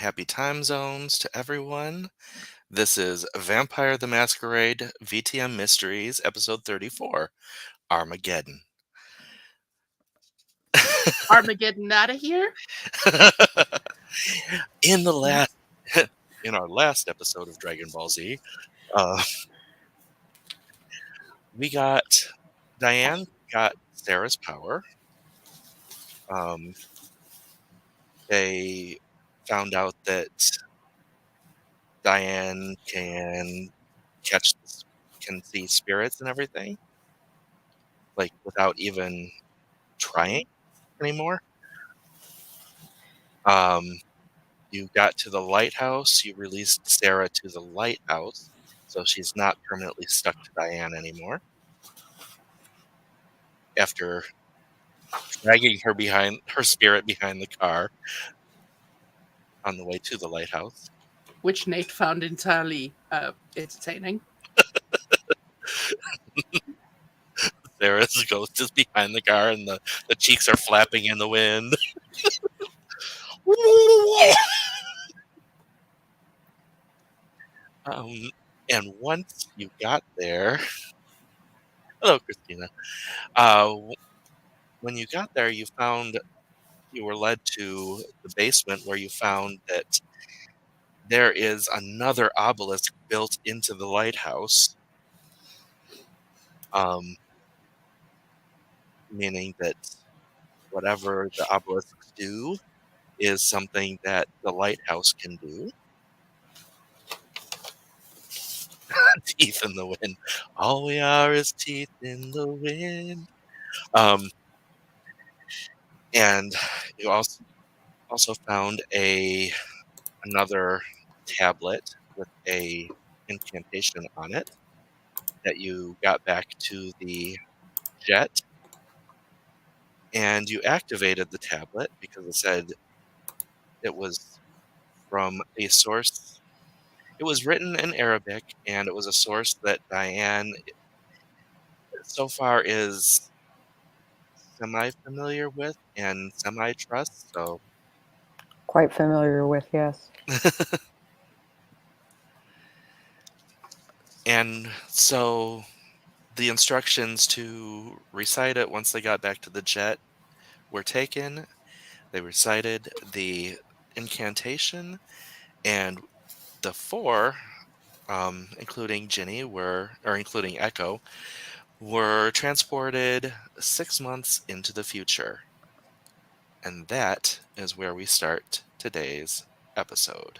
happy time zones to everyone. This is Vampire the Masquerade VTM Mysteries, episode 34, Armageddon. Armageddon out of here? in our last episode of Dragon Ball Z, we got Diane got Sarah's power. They found out that Diane can see spirits and everything, like without even trying anymore. You got to the lighthouse. You released Sarah to the lighthouse, so she's not permanently stuck to Diane anymore. After dragging her spirit behind the car on the way to the lighthouse, which Nate found entirely entertaining. Sarah's ghost is behind the car, and the cheeks are flapping in the wind. And once you got there, hello, Christina. When you got there, you were led to the basement where you found that there is another obelisk built into the lighthouse. Meaning that whatever the obelisks do is something that the lighthouse can do. Teeth in the wind. All we are is teeth in the wind. And you also found another tablet with a incantation on it that you got back to the jet, and you activated the tablet because it said it was from a source. It was written in Arabic, and it was a source that Diane so far is semi-familiar with and semi-trust, so... Quite familiar with, yes. And so the instructions to recite it once they got back to the jet were taken. They recited the incantation, and the four, including Jinne, including Echo, were transported 6 months into the future. And that is where we start today's episode.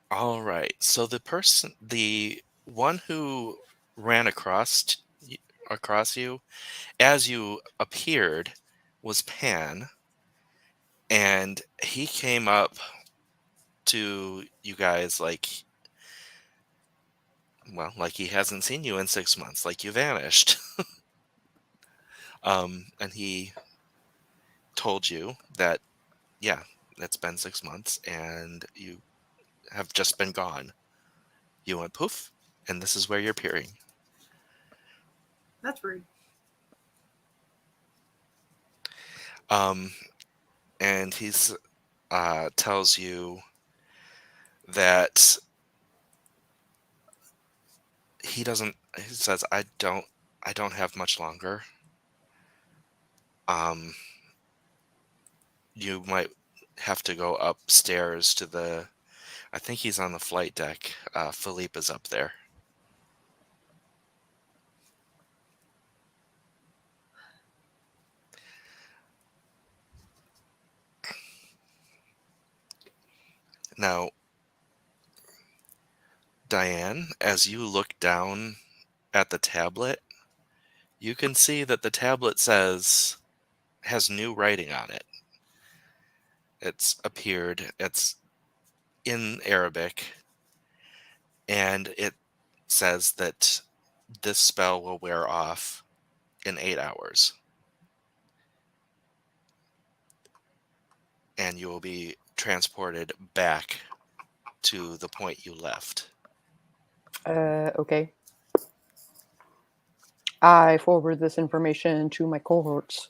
All right. So the one who ran across you as you appeared was Pan, and he came up to you guys like he hasn't seen you in 6 months, like you vanished. And he told you that, yeah, it's been 6 months and you have just been gone. You went poof, and this is where you're appearing. That's rude. And he's tells you that he says, I don't have much longer. You might have to go upstairs to I think he's on the flight deck. Philippe is up there. Now, Diane, as you look down at the tablet, you can see that the tablet has new writing on it. It's appeared. It's in Arabic, and it says that this spell will wear off in 8 hours. And you will be transported back to the point you left. Okay. I forward this information to my cohorts.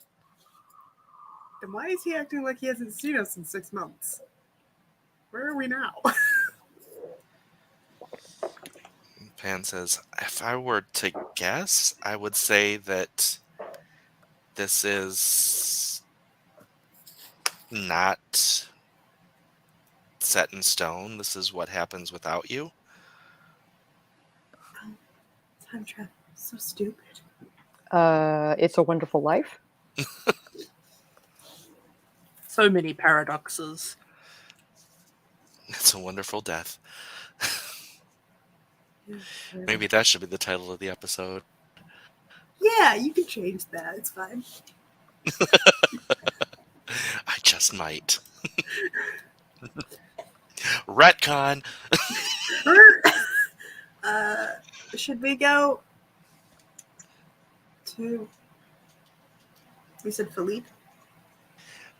Then why is he acting like he hasn't seen us in 6 months? Where are we now? Pan says, if I were to guess, I would say that this is not set in stone. This is what happens without you. Time travel. So stupid. It's a Wonderful Life. So many paradoxes. It's a Wonderful Death. Maybe that should be the title of the episode. Yeah, you can change that. It's fine. I just might. Retcon. Should we go to... We said Philippe?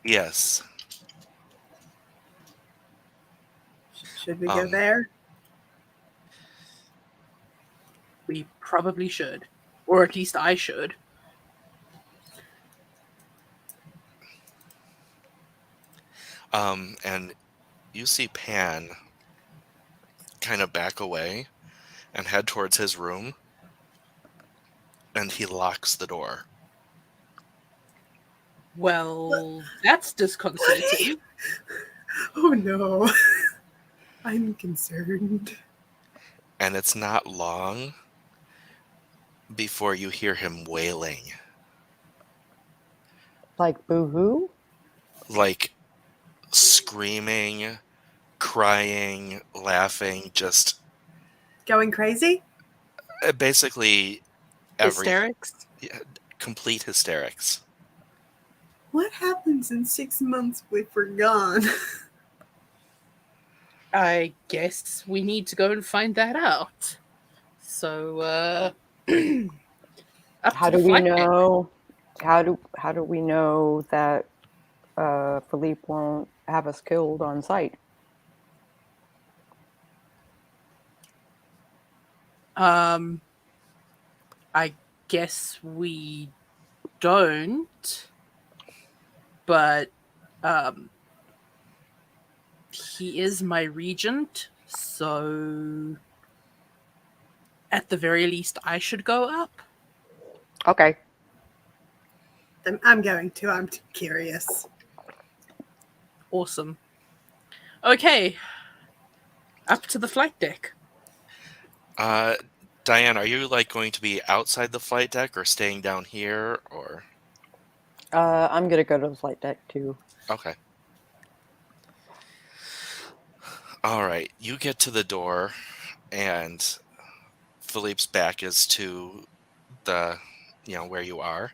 Yes. Should we go there? We probably should. Or at least I should. And you see Pan kind of back away and head towards his room, and he locks the door. Well, that's disconcerting. Oh no. I'm concerned. And it's not long before you hear him wailing. Like boo-hoo? Like screaming, crying, laughing, just Going crazy? basically everything. Hysterics? Yeah, complete hysterics. What happens in 6 months if we're gone? I guess we need to go and find that out. So, up How to do the we flight deck. know? How do we know that Philippe won't have us killed on sight? I guess we don't, but he is my regent, so at the very least I should go up. Okay. Then I'm going to. I'm curious. Awesome. Okay, up to the flight deck. Diane, are you like going to be outside the flight deck or staying down here, or? I'm gonna go to the flight deck too. Okay. All right. You get to the door, and Philippe's back is to the, where you are,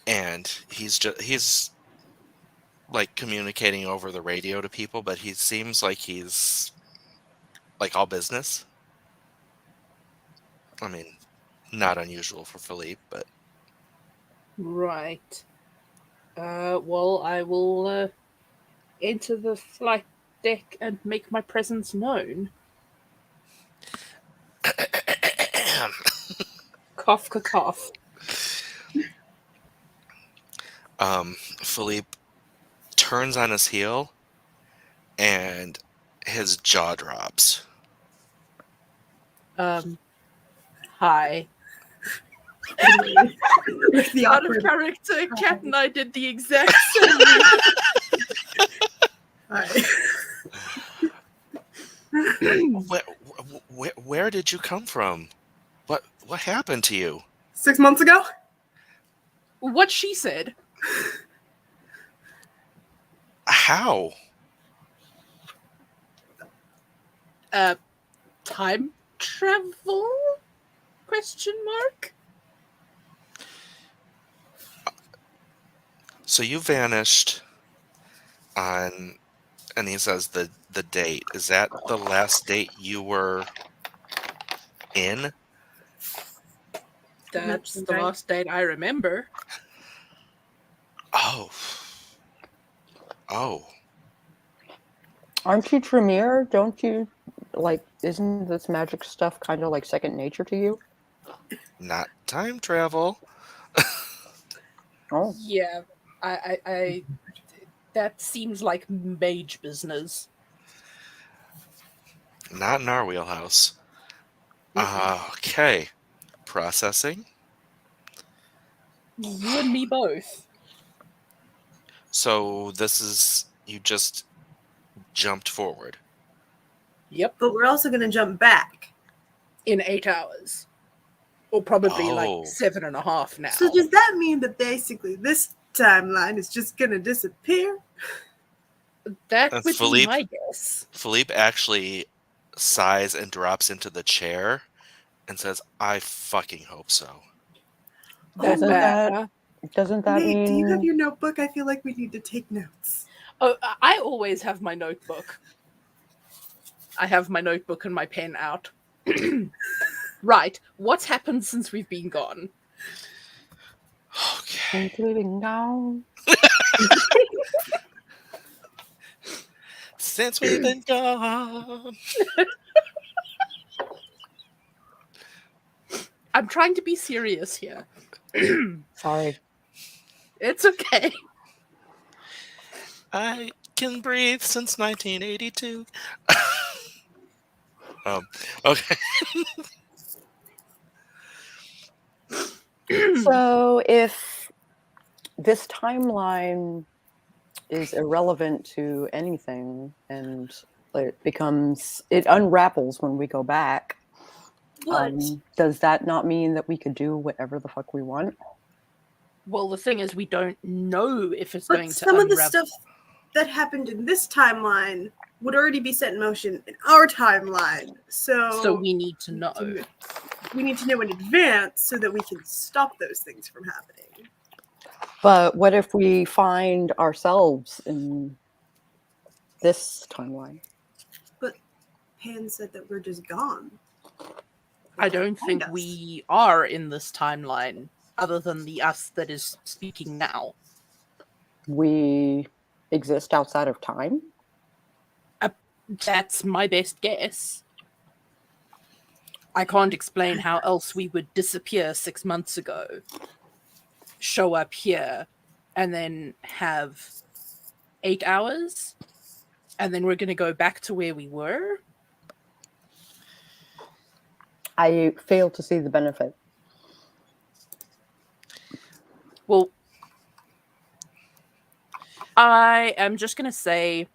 and he's like communicating over the radio to people, but he seems like he's like all business. I mean, not unusual for Philippe, but Right. Well, I will enter the flight deck and make my presence known. Cough, cough. Philippe turns on his heel, and his jaw drops. Hi. With the Out of awkward... character, Kat and I did the exact same. Hi. Where did you come from? What happened to you? 6 months ago? What she said. How? Time travel? Question mark? So you vanished on, and he says the date. Is that the last date you were in? That's the last date I remember. Oh. Oh. Aren't you Tremere? Don't you, like, isn't this magic stuff kind of like second nature to you? Not time travel. Oh, Yeah, I that seems like mage business. Not in our wheelhouse. Okay. Processing. You and me both. So this is... You just jumped forward. Yep, But we're also going to jump back. in 8 hours. Or probably like Oh. 7.5 now. So does that mean that basically this timeline is just going to disappear? That And would be Philippe- my guess. Philippe actually sighs and drops into the chair and says, I fucking hope so. That Doesn't bad, that- huh? doesn't that Nate, do you have mean... your notebook? I feel like we need to take notes. Oh, I always have my notebook. I have my notebook and my pen out. Right, what's happened since we've been gone? Okay. Since we've been gone. Since we've been gone. I'm trying to be serious here. Sorry. It's okay. I can breathe since 1982. Okay. So if this timeline is irrelevant to anything and it unravels when we go back, does that not mean that we could do whatever the fuck we want? Well, the thing is, we don't know if it's But going to some of the unravel. stuff that happened in this timeline would already be set in motion in our timeline. So we need to know. We need to know in advance so that we can stop those things from happening. But what if we find ourselves in this timeline? But Pan said that we're just gone. I don't Find think us. we are in this timeline, other than the us that is speaking now. We exist outside of time? That's my best guess. I can't explain how else we would disappear 6 months ago, show up here, and then have 8 hours, and then we're going to go back to where we were. I fail to see the benefit. Well, I am just going to say,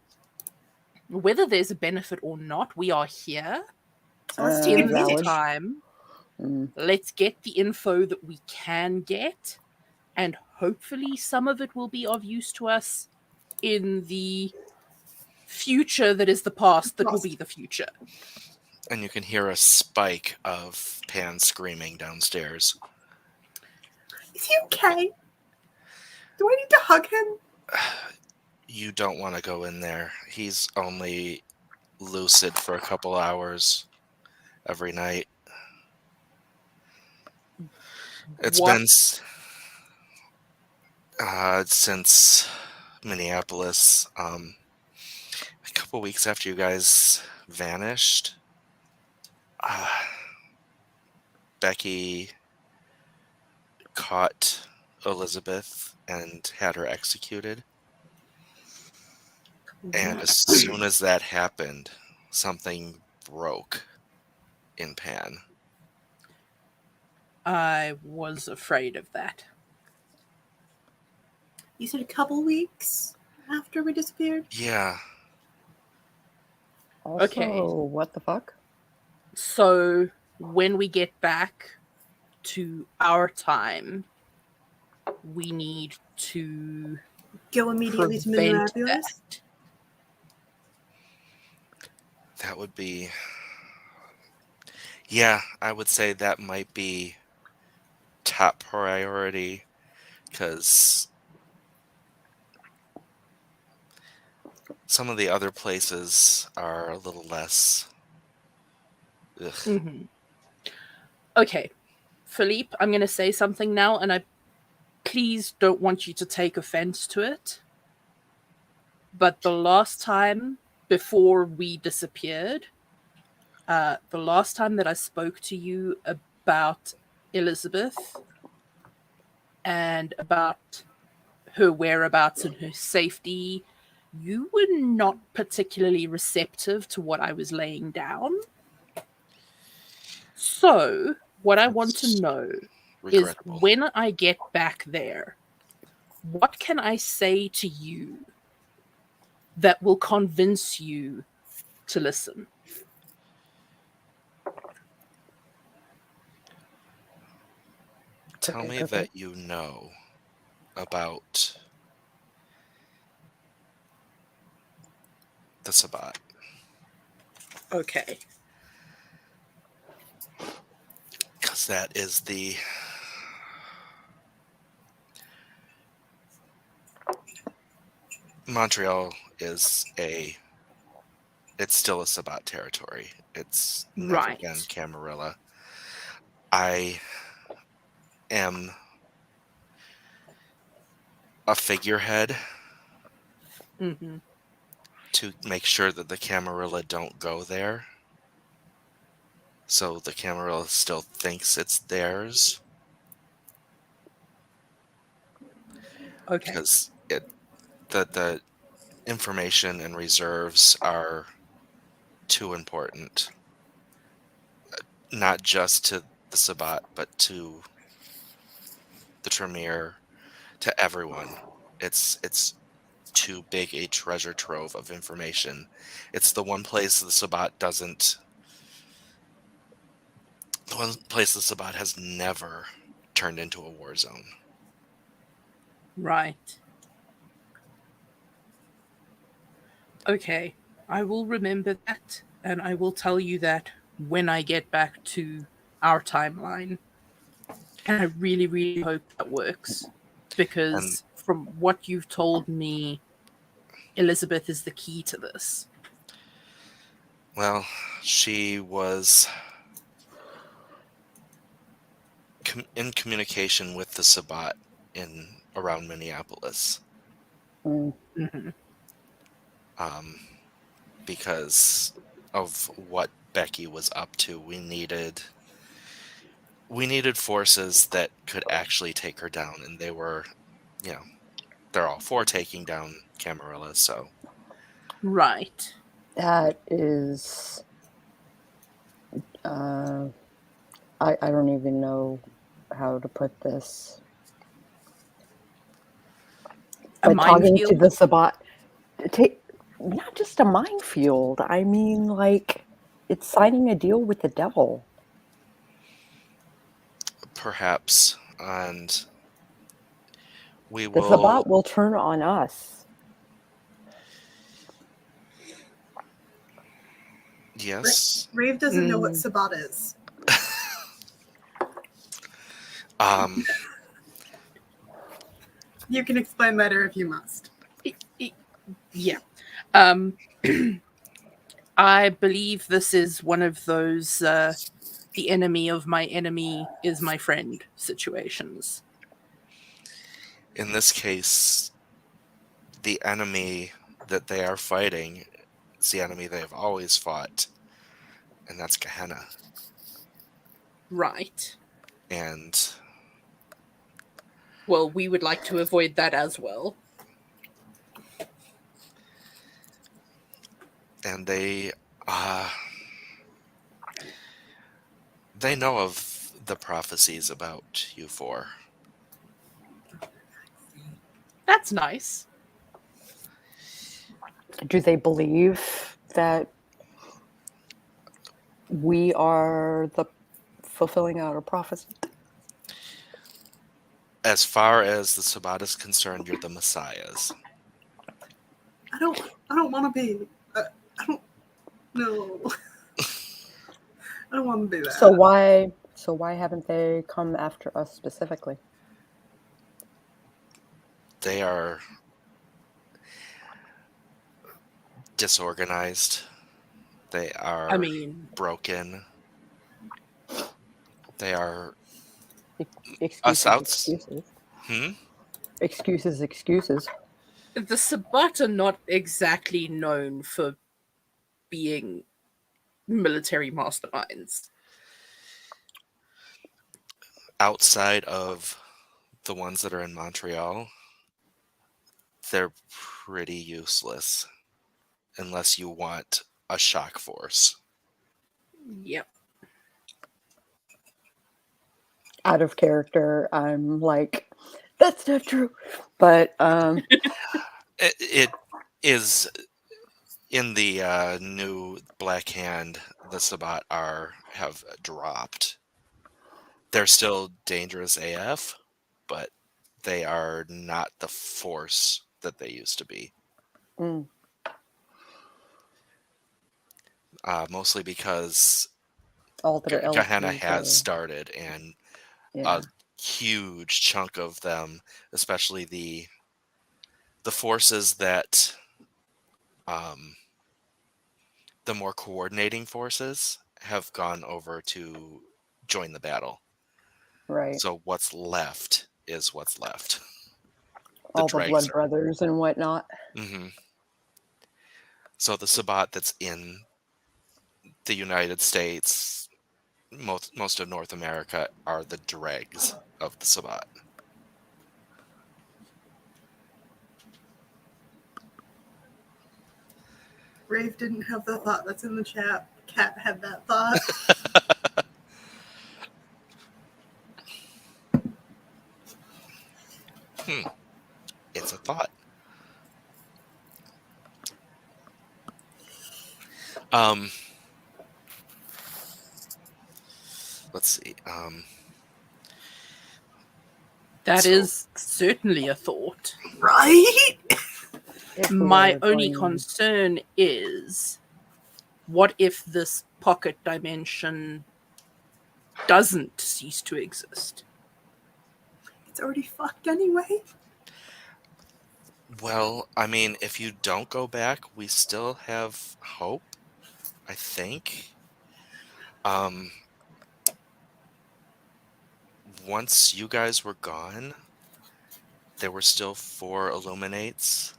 whether there's a benefit or not, we are here. So let's Uh, take In this advantage. time, Mm. let's get the info that we can get, and hopefully some of it will be of use to us in the future that is the past that will be the future. And you can hear a spike of Pan screaming downstairs. Is he okay? Do I need to hug him? You don't want to go in there. He's only lucid for a couple hours every night. It's What? been since Minneapolis. A couple weeks after you guys vanished, Becky caught Elizabeth and had her executed. And as soon as that happened, something broke in Pan. I was afraid of that. You said a couple weeks after we disappeared? Yeah. Also, Okay. what the fuck? So when we get back to our time, we need to Go immediately to prevent Minneapolis? that. That would be... Yeah, I would say that might be top priority, because some of the other places are a little less... Ugh. Mm-hmm. Okay, Philippe, I'm going to say something now, and I please don't want you to take offense to it. But the last time before we disappeared, the last time that I spoke to you about Elizabeth and about her whereabouts and her safety, you were not particularly receptive to what I was laying down. So, what I want to know is Regrettable. when I get back there, what can I say to you that will convince you to listen? Tell me that you know about the Sabbat. Okay. Because that is the... Montreal is a... It's still a Sabbat territory. It's never Right. been Camarilla. I am a figurehead Mm-hmm. to make sure that the Camarilla don't go there. So the Camarilla still thinks it's theirs. Okay. Because the information and reserves are too important. Not just to the Sabbat, but to the Tremere, to everyone. It's too big a treasure trove of information. It's the one place the Sabbat doesn't... The one place the Sabbat has never turned into a war zone. Right. Okay. I will remember that, and I will tell you that when I get back to our timeline. And I really, really hope that works. Because from what you've told me, Elizabeth is the key to this. Well, she was in communication with the Sabbat around Minneapolis. Mm-hmm. Because of what Becky was up to. We needed forces that could actually take her down, and they were, they're all for taking down Camarilla, so... Right. That is... I don't even know how to put this. A But talking to minefield? the Sabbat, not just a minefield. I mean, like, it's signing a deal with the devil. Perhaps, and we The Sabbat will turn on us. Yes. Rave doesn't know what Sabbat is. You can explain later if you must. Yeah. I believe this is one of those the enemy of my enemy is my friend situations. In this case, the enemy that they are fighting is the enemy they have always fought, and that's Gehenna. Right. And... well, we would like to avoid that as well. And they know of the prophecies about you four. That's nice. Do they believe that we are the fulfilling our prophecy? As far as the Sabbat is concerned, you're the messiahs. I don't want to be. I don't. No. I don't want to be that. So why haven't they come after us specifically? They are disorganized. They are broken. They are Excuses, outs- excuses. Hmm? Excuses, excuses. The Sabbat are not exactly known for being military masterminds. Outside of the ones that are in Montreal, they're pretty useless unless you want a shock force. Yep. Out of character, I'm like, that's not true. But It is in the new Black Hand. The Sabbat have dropped. They're still dangerous AF, but they are not the force that they used to be. mm, Mostly because all their Gehenna LPs has are, started, and yeah, a huge chunk of them, especially the forces that the more coordinating forces, have gone over to join the battle. right. So what's left is what's left. All the dregs blood brothers and whatnot. Mm-hmm. So the Sabbat that's in the United States, most of North America, are the dregs of the Sabbat. Rave didn't have the thought that's in the chat. Cat had that thought. It's a thought. Let's see. That So- is certainly a thought. Right? If we My are only going- concern is, what if this pocket dimension doesn't cease to exist? It's already fucked anyway. Well, I mean, if you don't go back, we still have hope, I think. Once you guys were gone, there were still 4 Illuminates.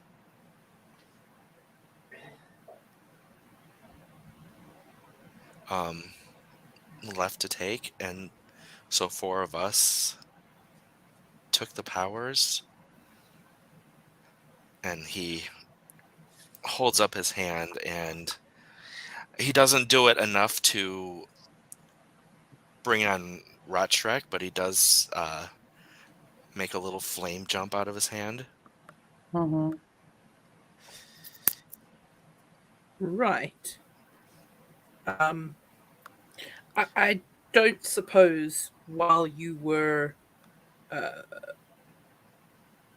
Left to take, and so 4 of us took the powers, and he holds up his hand, and he doesn't do it enough to bring on Rotshrek, but he does make a little flame jump out of his hand. Mhm. Right. I don't suppose while you were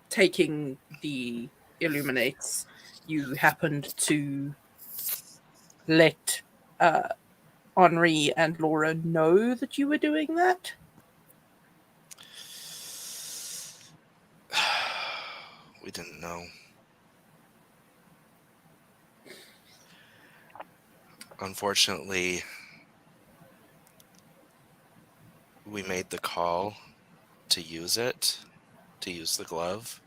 taking the Illuminates, you happened to let Henri and Laura know that you were doing that? We didn't know. Unfortunately, we made the call to use the glove,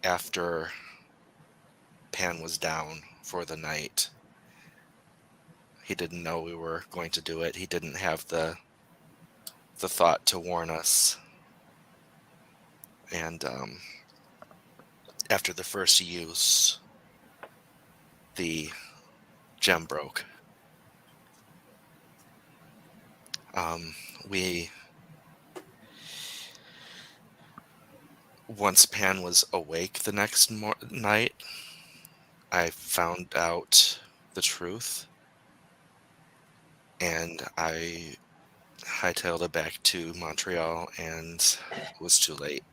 after Pan was down for the night. He didn't know we were going to do it. He didn't have the thought to warn us. And after the first use, the gem broke. Once Pan was awake the next night, I found out the truth, and I hightailed it back to Montreal, and it was too late.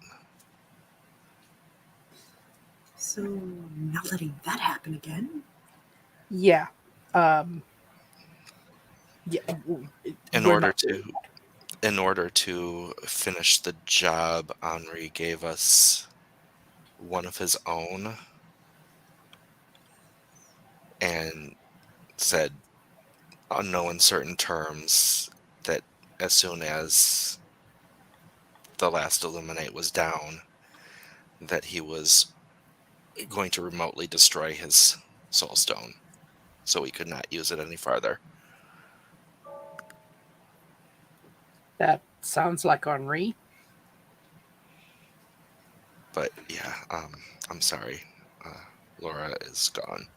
So, not letting that happen again. Yeah. Yeah. In we're order not- to finish the job, Henri gave us one of his own and said, on no uncertain terms, that as soon as the last Illuminate was down, that he was going to remotely destroy his soul stone, so he could not use it any farther. That sounds like Henri. But yeah, I'm sorry. Laura is gone.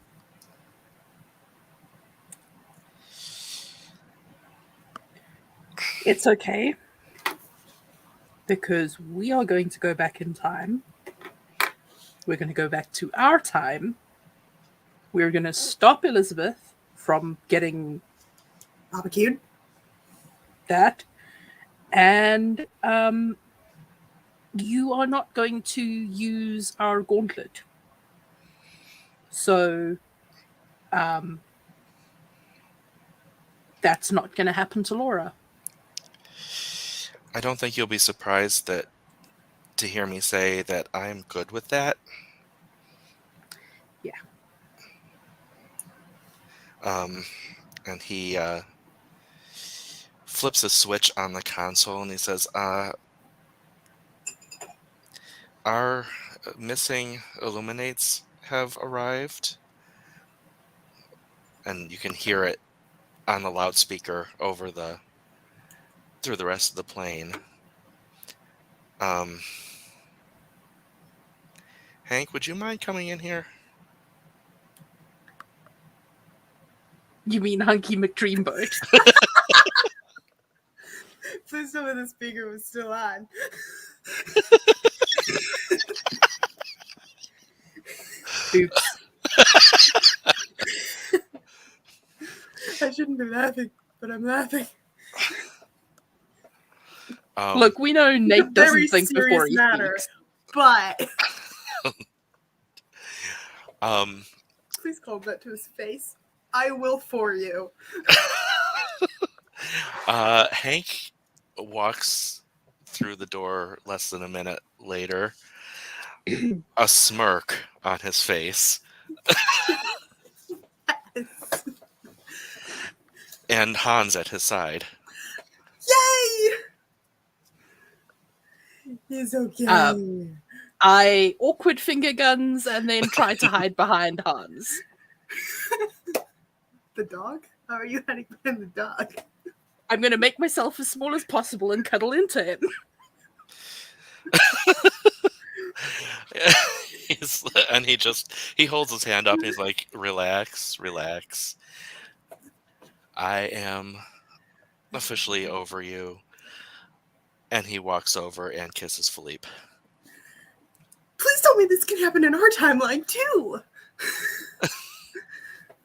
It's okay. Because we are going to go back in time. We're going to go back to our time. We're going to stop Elizabeth from getting Barbecued. that. And you are not going to use our gauntlet. So that's not going to happen to Laura. I don't think you'll be surprised to hear me say that I'm good with that. Yeah. And he flips a switch on the console and he says, our missing Illuminates have arrived. And you can hear it on the loudspeaker through the rest of the plane. Hank, would you mind coming in here? You mean Hunky McDreamboat? Please tell me the speaker was still on. Oops. I shouldn't be laughing, but I'm laughing. Look, we know Nate It's a very doesn't think before serious he matter, speaks. but um, please call that to his face. I will for you. Hank walks through the door less than a minute later, a smirk on his face, and Hans at his side. Yay! He's okay. I awkward finger guns and then try to hide behind Hans. The dog? How are you hiding behind the dog? I'm going to make myself as small as possible and cuddle into him. And he holds his hand up and he's like, relax. I am officially over you. And he walks over and kisses Philippe. Please tell me this can happen in our timeline too.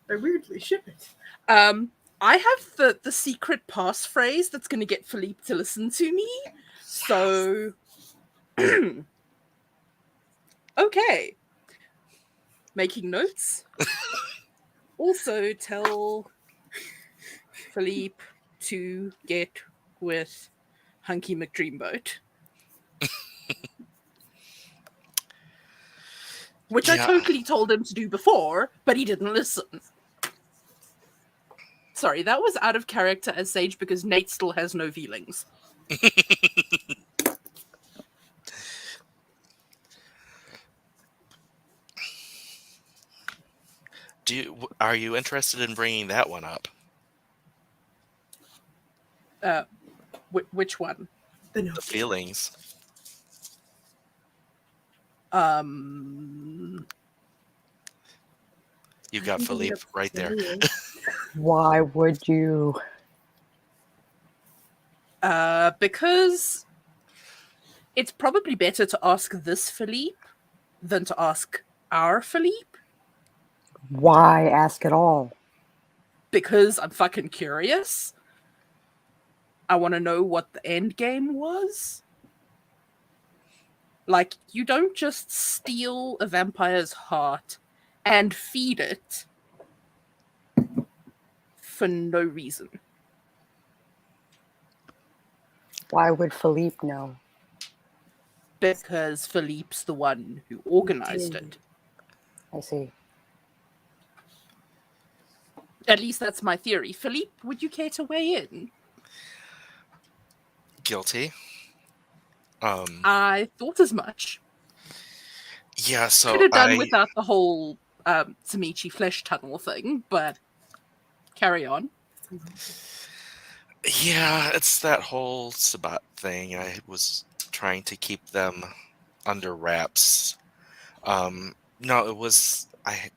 I weirdly ship it. I have the secret passphrase that's going to get Philippe to listen to me. So, okay. Making notes. Also tell Philippe to get with Hunky McDreamboat. Which I totally told him to do before, but he didn't listen. Sorry, that was out of character as Sage because Nate still has no feelings. Are you interested in bringing that one up? Which one? The feelings. You've got Philippe right there. Why would you? Because it's probably better to ask this Philippe than to ask our Philippe. Why ask at all? Because I'm fucking curious. I want to know what the end game was. Like, you don't just steal a vampire's heart and feed it for no reason. Why would Philippe know? Because Philippe's the one who organized it. I see. At least that's my theory. Philippe, would you care to weigh in? Guilty. I thought as much. Yeah, so Could have done without the whole Tamichi flesh tunnel thing, but carry on. Yeah, it's that whole Sabat thing. I was trying to keep them under wraps. No, it was I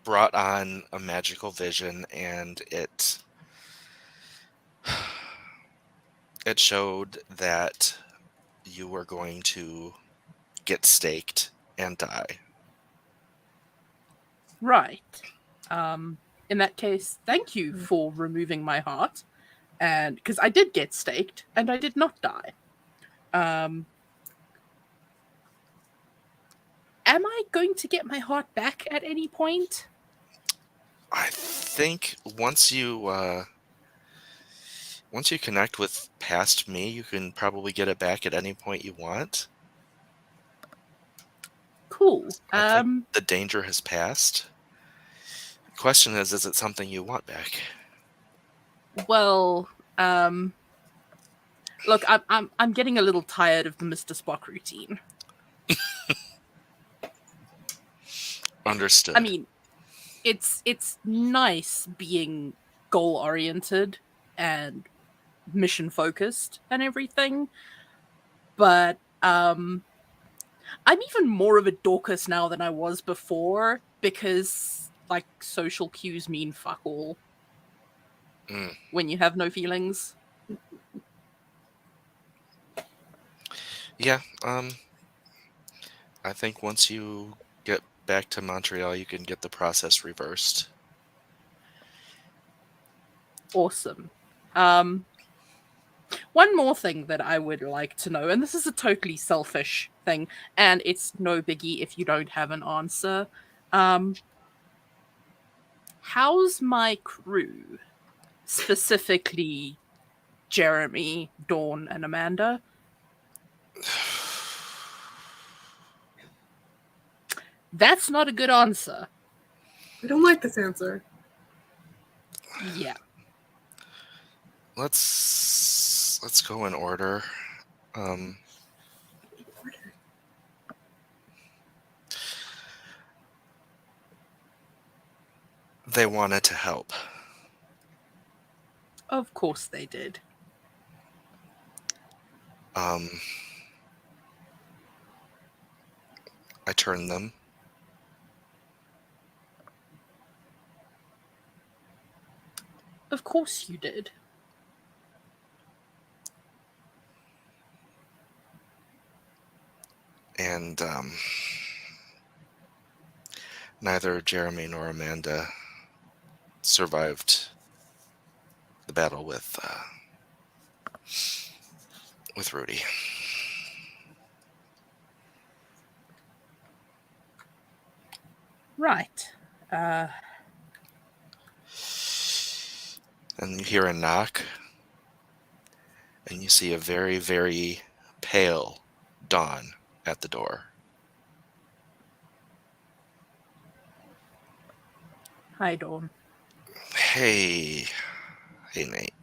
brought on a magical vision, and it showed that you were going to get staked and die. Right. In that case, thank you for removing my heart, and because I did get staked and I did not die. Am I going to get my heart back at any point? I think once you connect with past me, you can probably get it back at any point you want. Cool. I think the danger has passed. The question is it something you want back? Well, look, I'm getting a little tired of the Mr. Spock routine. Understood. I mean, it's nice being goal oriented and mission focused and everything, but I'm even more of a Dorcas now than I was before because like social cues mean fuck all when you have no feelings. Yeah, I think once you get back to Montreal, you can get the process reversed. Awesome. One more thing that I would like to know, and this is a totally selfish thing, and it's no biggie if you don't have an answer. How's my crew? Specifically, Jeremy, Dawn, and Amanda? That's not a good answer. I don't like this answer. Yeah. Let's go in order. They wanted to help. Of course they did. I turned them. Of course you did. And neither Jeremy nor Amanda survived the battle with Rudy. Right. And you hear a knock, and you see a very, very pale Dawn at the door. Hi, Dawn. Hey Nate.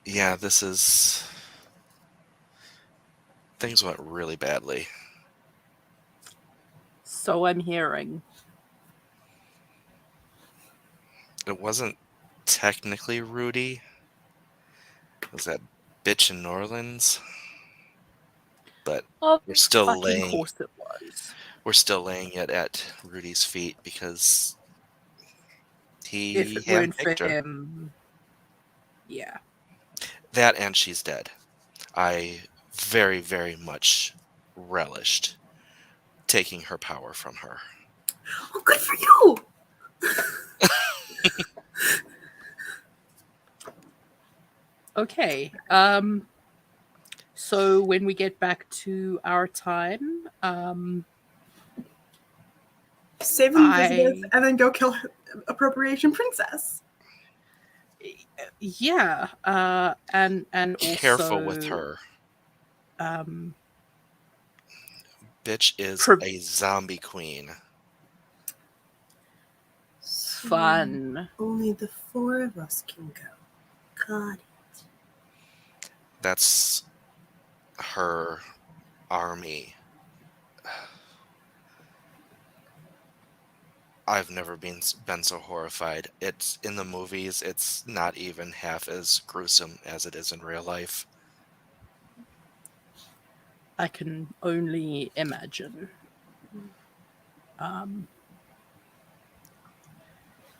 Yeah, things went really badly. So I'm hearing. It wasn't technically Rudy. It was that bitch in New Orleans. But we're still laying. Course it was. We're still laying it at Rudy's feet because he If it weren't for handpicked her. him, yeah. That and she's dead. I very, very much relished taking her power from her. Oh, good for you! Okay. So when we get back to our time, Save them visitors and then go kill Appropriation Princess. Yeah. And also Careful with her. Um Bitch is a zombie queen. fun. Only the 4 of us can go. Got it. That's her army. I've never been so horrified. It's in the movies. It's not even half as gruesome as it is in real life. I can only imagine.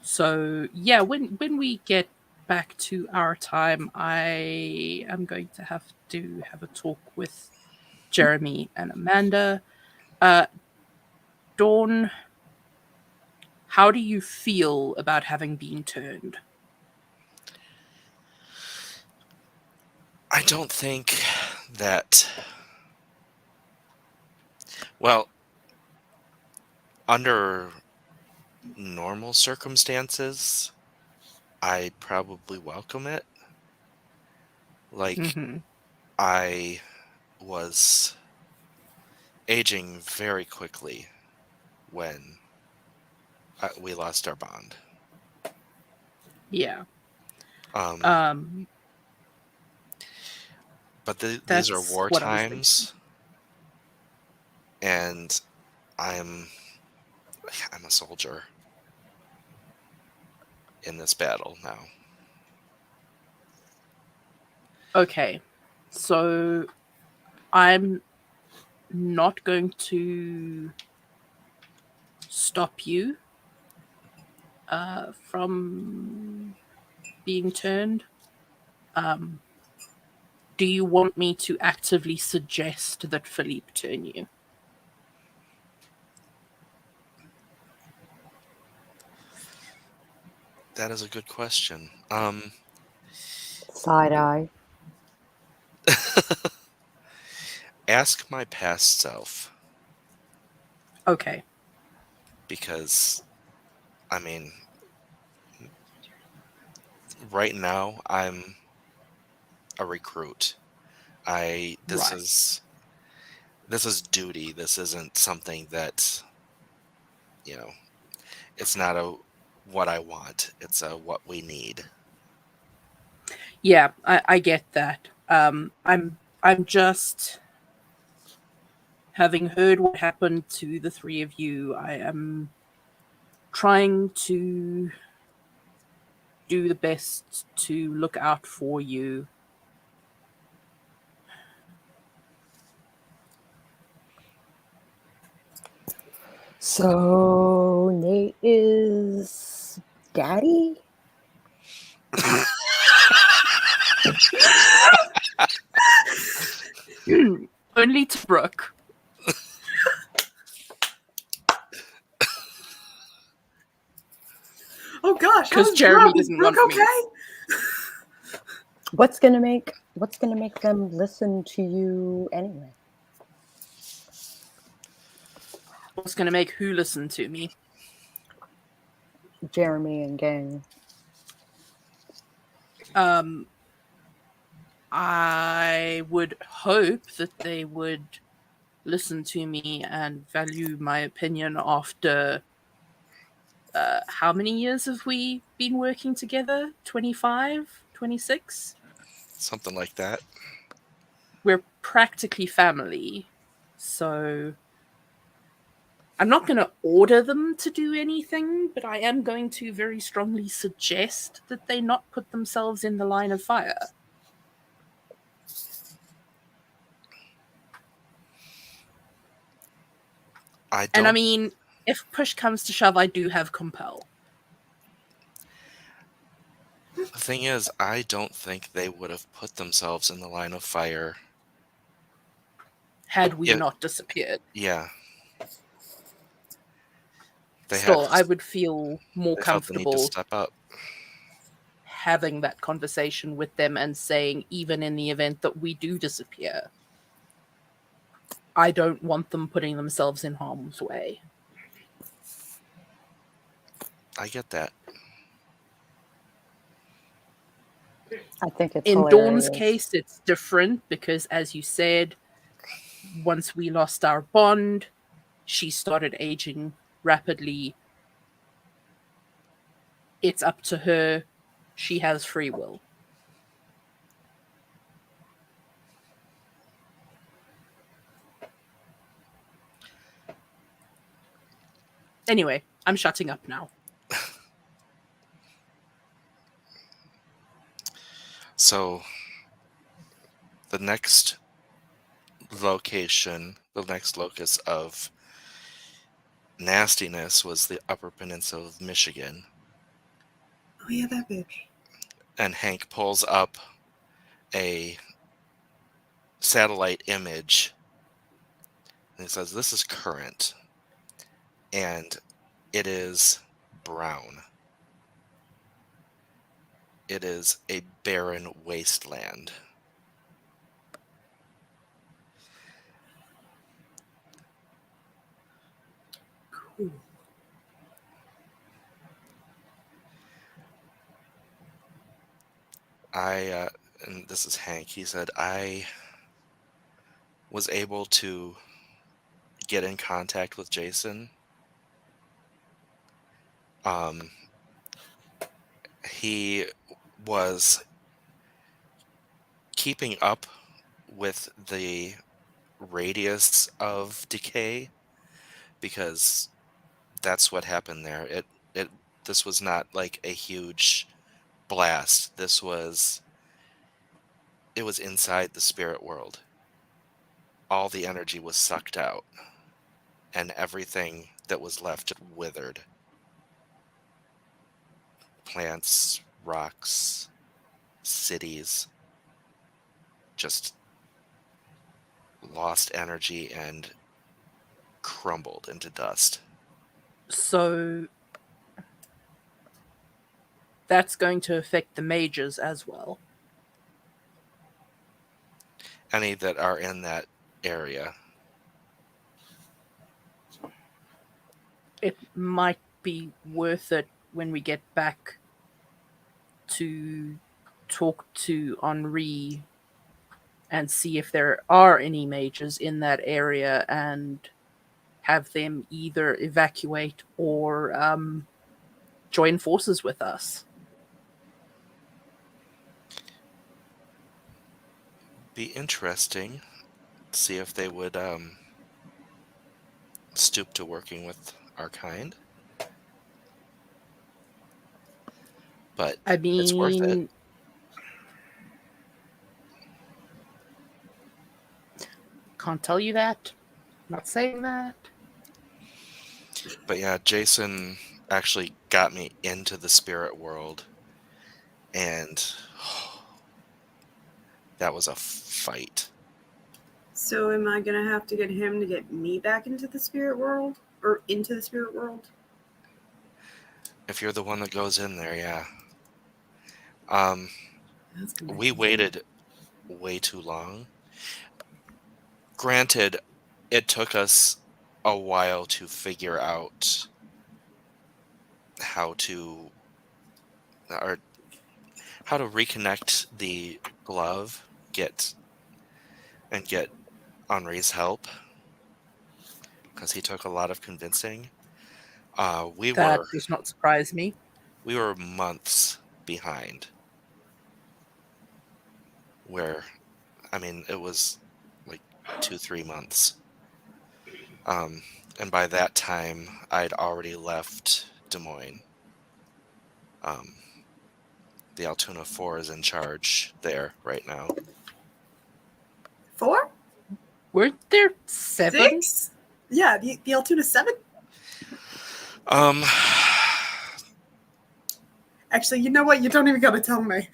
So yeah, when we get back to our time, I am going to have a talk with Jeremy and Amanda. Dawn, how do you feel about having been turned? I don't think that. Well, under normal circumstances, I'd probably welcome it. Like, Mhm. I was aging very quickly when we lost our bond. Yeah. But these are That's war what I was thinking. times, and I'm a soldier in this battle now. Okay, so I'm not going to stop you from being turned. Do you want me to actively suggest that Philippe turn you? That is a good question. Side eye. Ask my past self, Okay. because, I mean, right now I'm a recruit. This Right. is duty. This isn't something that, it's not a what I want. It's a what we need. Yeah, I get that. I'm just, having heard what happened to the 3 of you, I am trying to do the best to look out for you. So Nate is daddy? Only to Brooke. Oh gosh, I 'Cause was Jeremy drunk. Is didn't Brooke want me. okay? What's gonna make them listen to you anyway? What's going to make who listen to me? Jeremy and gang. I would hope that they would listen to me and value my opinion after how many years have we been working together? 25? 26? Something like that. We're practically family. So I'm not going to order them to do anything, but I am going to very strongly suggest that they not put themselves in the line of fire. And I mean, if push comes to shove, I do have compel. The thing is, I don't think they would have put themselves in the line of fire Had we Yeah. not disappeared. Yeah. Still, I would feel more they felt the need to comfortable step up. having that conversation with them and saying, even in the event that we do disappear, I don't want them putting themselves in harm's way. I get that. I think it's In hilarious. Dawn's case, it's different because, as you said, once we lost our bond, she started aging rapidly. it's up to her. She has free will. Anyway, I'm shutting up now. So, the next location, the next locus of nastiness was the Upper Peninsula of Michigan. Oh yeah, that bitch. And Hank pulls up a satellite image and he says, "This is current." And it is brown. It is a barren wasteland. Cool. And this is Hank, he said, I was able to get in contact with Jason. He was keeping up with the radius of decay because that's what happened there. This was not like a huge blast. It was inside the spirit world. All the energy was sucked out, and everything that was left withered. Plants, rocks, cities, just lost energy and crumbled into dust. So that's going to affect the mages as well. Any that are in that area. It might be worth it when we get back to talk to Henri and see if there are any mages in that area and have them either evacuate or join forces with us. Be interesting. See if they would stoop to working with our kind. But I mean, it's worth it. Can't tell you that. Not saying that. But yeah, Jason actually got me into the spirit world, and that was a fight. So am I gonna have to get him to get me back into the spirit world? Or into the spirit world? If you're the one that goes in there, yeah. That's gonna We be- waited way too long. Granted, it took us a while to figure out how to reconnect the glove, get Henri's help, because he took a lot of convincing. We That does not surprise me. were months behind. It was like 2-3 months. And by that time, I'd already left Des Moines. The Altoona 4 is in charge there right now. 4? Weren't there 7? 6? Yeah, the Altoona 7? Actually, you know what? You don't even gotta tell me.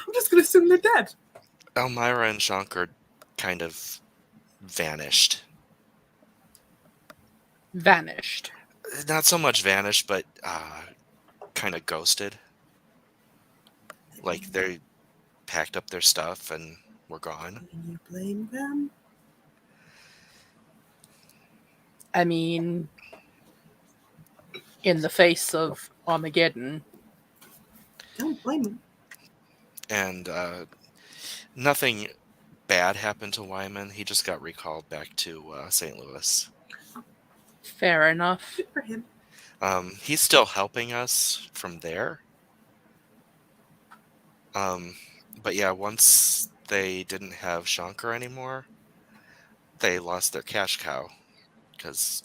I'm just gonna assume they're dead. Elmira and Shankar kind of vanished. Vanished. Not so much vanished, but kind of ghosted. Like they packed up their stuff and were gone. Can you blame them? I mean, in the face of Armageddon. Don't blame them. And nothing bad happened to Wyman. He just got recalled back to St. Louis. Fair enough. Good for him. He's still helping us from there. But yeah, once they didn't have Shankar anymore, they lost their cash cow because,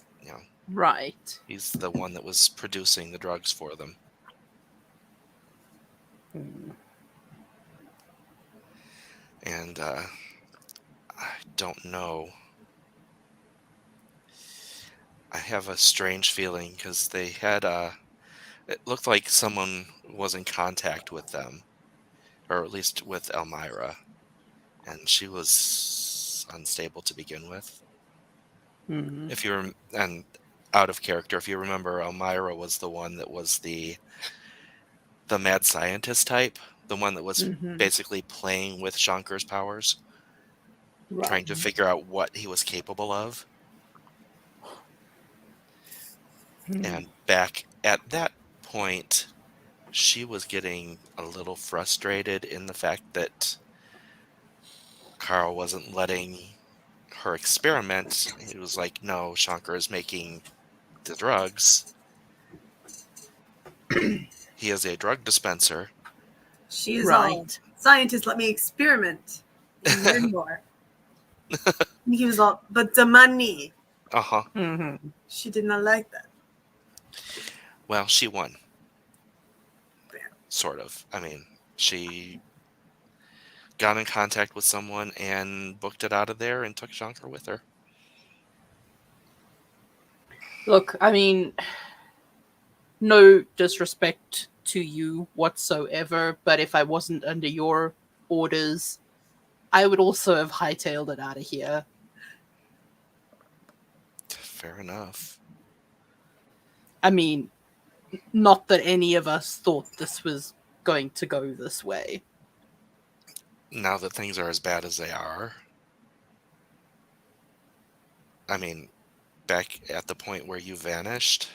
Right. he's the one that was producing the drugs for them. And I don't know. I have a strange feeling because they had it looked like someone was in contact with them, or at least with Elmira, and she was unstable to begin with. Mhm. If you're and out of character, if you remember, Elmira was the one that was the mad scientist type, the one that was Mhm. basically playing with Shankar's powers, trying Right. to figure out what he was capable of. And back at that point, she was getting a little frustrated in the fact that Carl wasn't letting her experiment. He was like, no, Shankar is making the drugs. He is a drug dispenser. She is all, Right. scientists, let me experiment and learn more. And he was all, but the money. Uh-huh. Mm-hmm. She did not like that. Well, she won. Sort of. I mean, she got in contact with someone and booked it out of there and took Shankar with her. Look, I mean, no disrespect to you whatsoever, but if I wasn't under your orders, I would also have hightailed it out of here. Fair enough. I mean, not that any of us thought this was going to go this way. Now that things are as bad as they are, I mean, back at the point where you vanished,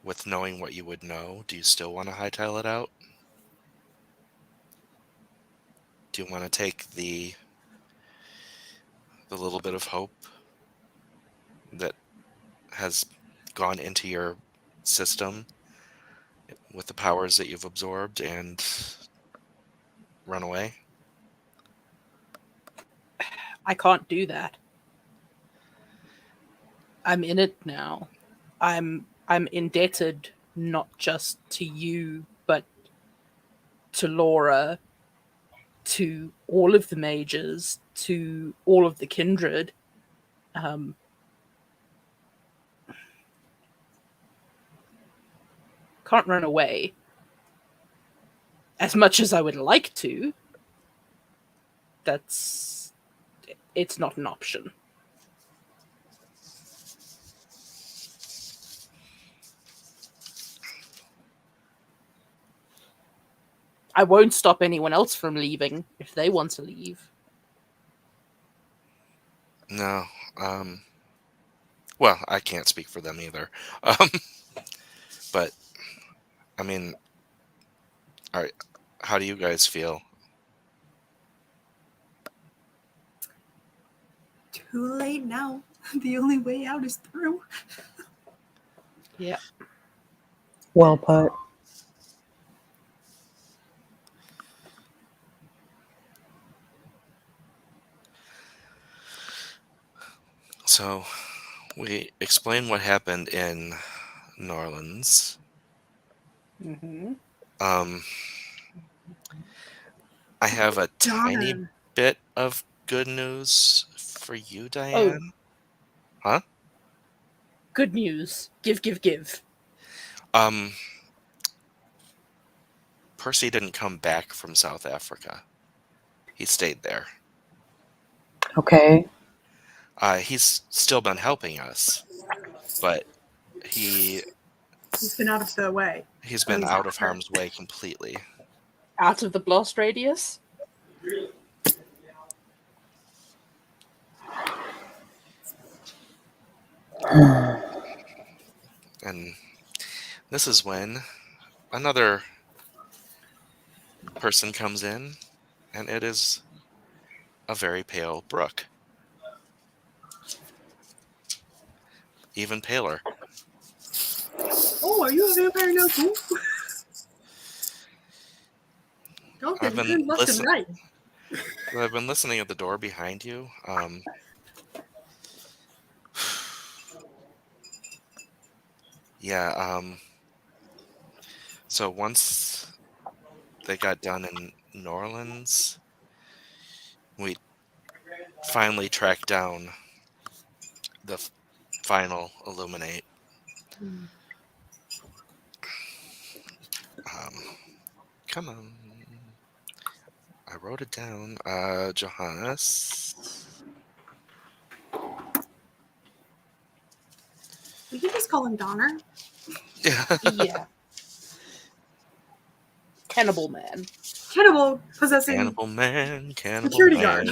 with knowing what you would know, do you still want to hightail it out? Do you want to take the little bit of hope that has gone into your system with the powers that you've absorbed and run away? I can't do that. I'm in it now. I'm indebted not just to you, but to Laura, to all of the mages, to all of the kindred. Can't run away. As much as I would like to, it's not an option. I won't stop anyone else from leaving if they want to leave. No. Well, I can't speak for them either. But, I mean, all right, how do you guys feel? Too late now. The only way out is through. Yeah. Well put. So, we explained what happened in New Orleans. Mm-hmm. I have a tiny Darn. bit of good news for you, Diane. Huh? Good news. Give. Percy didn't come back from South Africa. He stayed there. Okay. He's still been helping us, but He's been out of the way. he's been out of harm's way completely. Out of the blast radius? And this is when another person comes in, and it is a very pale Brooke. Even paler. Oh, are you a vampire now too? Okay, I've we been turn left and right. I've been listening at the door behind you. Yeah. So once they got done in New Orleans, we finally tracked down the final Illuminate. Hmm. Come on. I wrote it down. Johannes. We can just call him Donner. Yeah. Yeah. Cannibal Man. Cannibal possessing Cannibal man, cannibal security man. guard.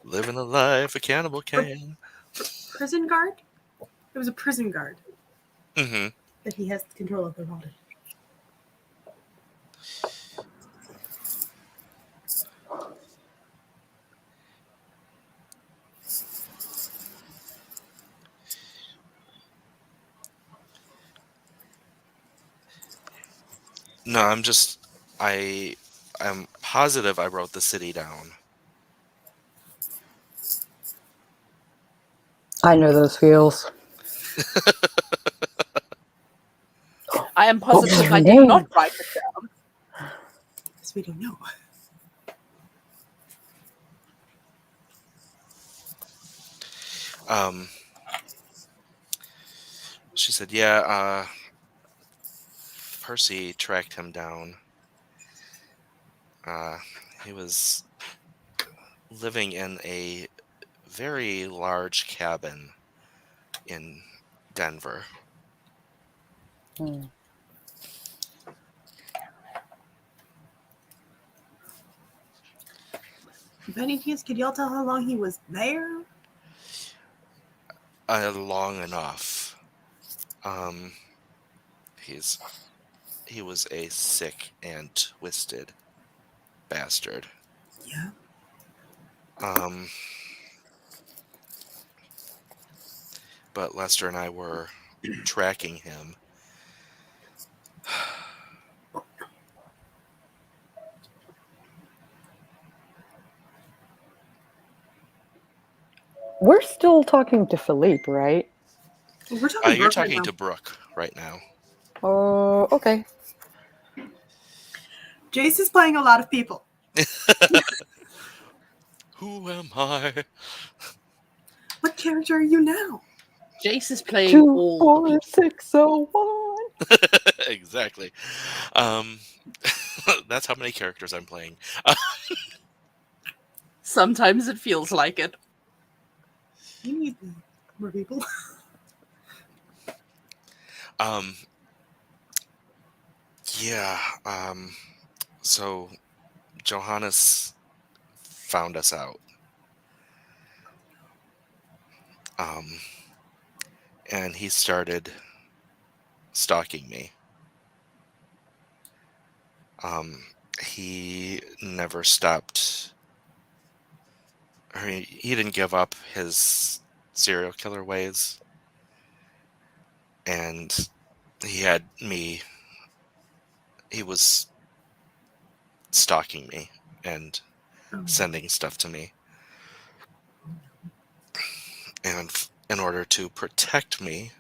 Living the life a cannibal can. Prison guard? It was a prison guard Mm-hmm. that he has control of the body. No, I'm positive I wrote the city down. I know those feels. I am What was positive her I did name? not write it down. Because we don't know. She said, yeah, Percy tracked him down. He was living in a very large cabin in Denver. Hmm. By any chance, could y'all tell how long he was there? Long enough. He was a sick and twisted bastard. Yeah. But Lester and I were tracking him. We're still talking to Philippe, right? We're talking You're Brooke right talking now. to Brooke right now. Oh, okay. Jayce is playing a lot of people. Who am I? What character are you now? Jayce is playing all the people. 24601. Exactly. That's how many characters I'm playing. Sometimes it feels like it. You need more people. Yeah. So Johannes found us out. And he started stalking me. He never stopped. I mean, he didn't give up his serial killer ways. And he had me. He was stalking me and sending stuff to me. And in order to protect me,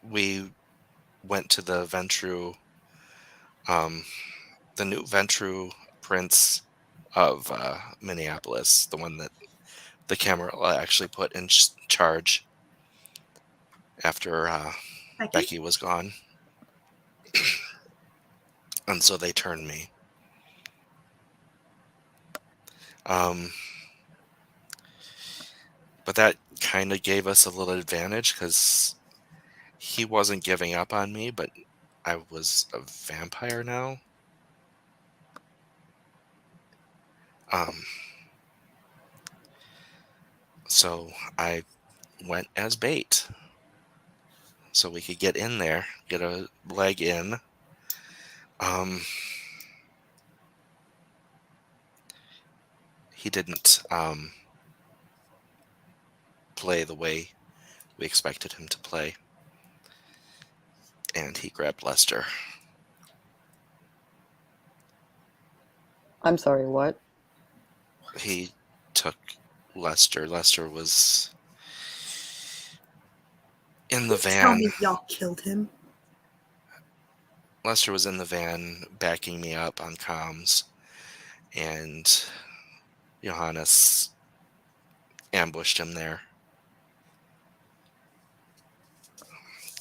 we went to the Ventru, the new Ventru Prince of Minneapolis, the one that the camera actually put in charge after Becky was gone. And so they turned me. But that kind of gave us a little advantage because he wasn't giving up on me, but I was a vampire now. So I went as bait so we could get in there, get a leg in. He didn't play the way we expected him to play. And he grabbed Lester. I'm sorry, what? He took Lester. Lester was in the Tell van. me y'all killed him. Lester was in the van backing me up on comms, and Johannes ambushed him there.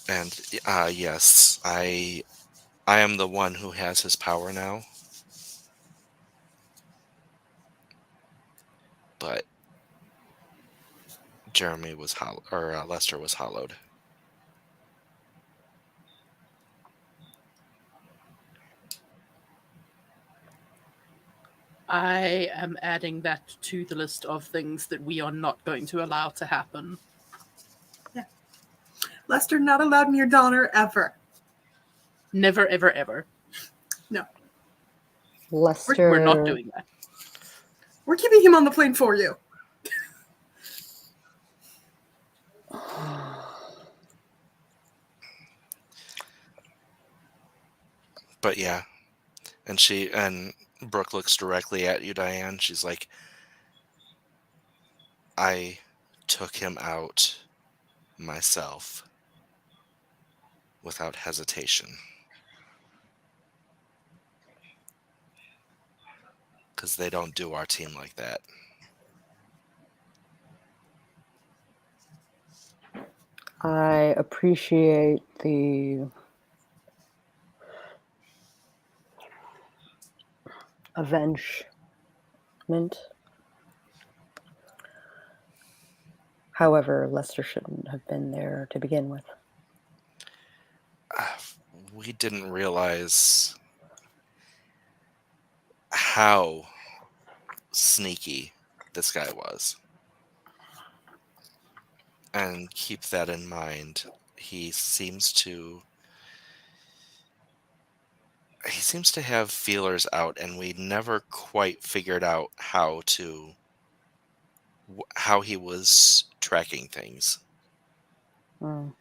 And yes, I am the one who has his power now. But Jeremy was Lester was hollowed. I am adding that to the list of things that we are not going to allow to happen. Lester not allowed near Donner ever. Never, ever, ever. No. Lester. We're not doing that. We're keeping him on the plane for you. But yeah. And Brooke looks directly at you, Diane. She's like, I took him out myself without hesitation. Because they don't do our team like that. I appreciate the avengement. However, Lester shouldn't have been there to begin with. We didn't realize how sneaky this guy was. And keep that in mind. He seems to have feelers out, and we never quite figured out how he was tracking things. Mm.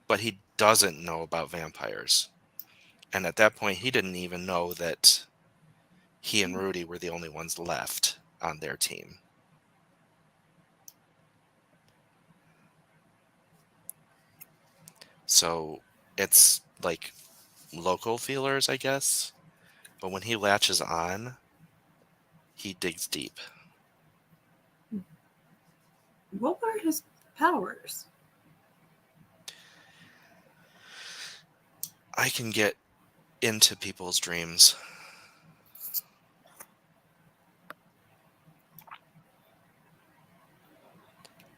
But he doesn't know about vampires. And at that point, he didn't even know that he and Rudy were the only ones left on their team. So it's like local feelers, I guess. But when he latches on, he digs deep. What were his powers? I can get into people's dreams.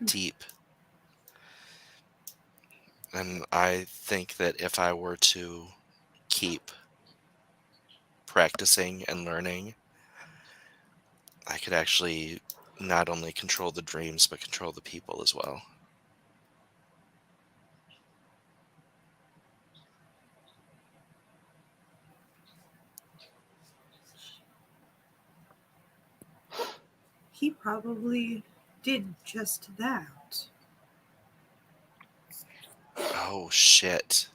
Deep. And I think that if I were to keep practicing and learning, I could actually not only control the dreams, but control the people as well. He probably did just that. Oh, shit.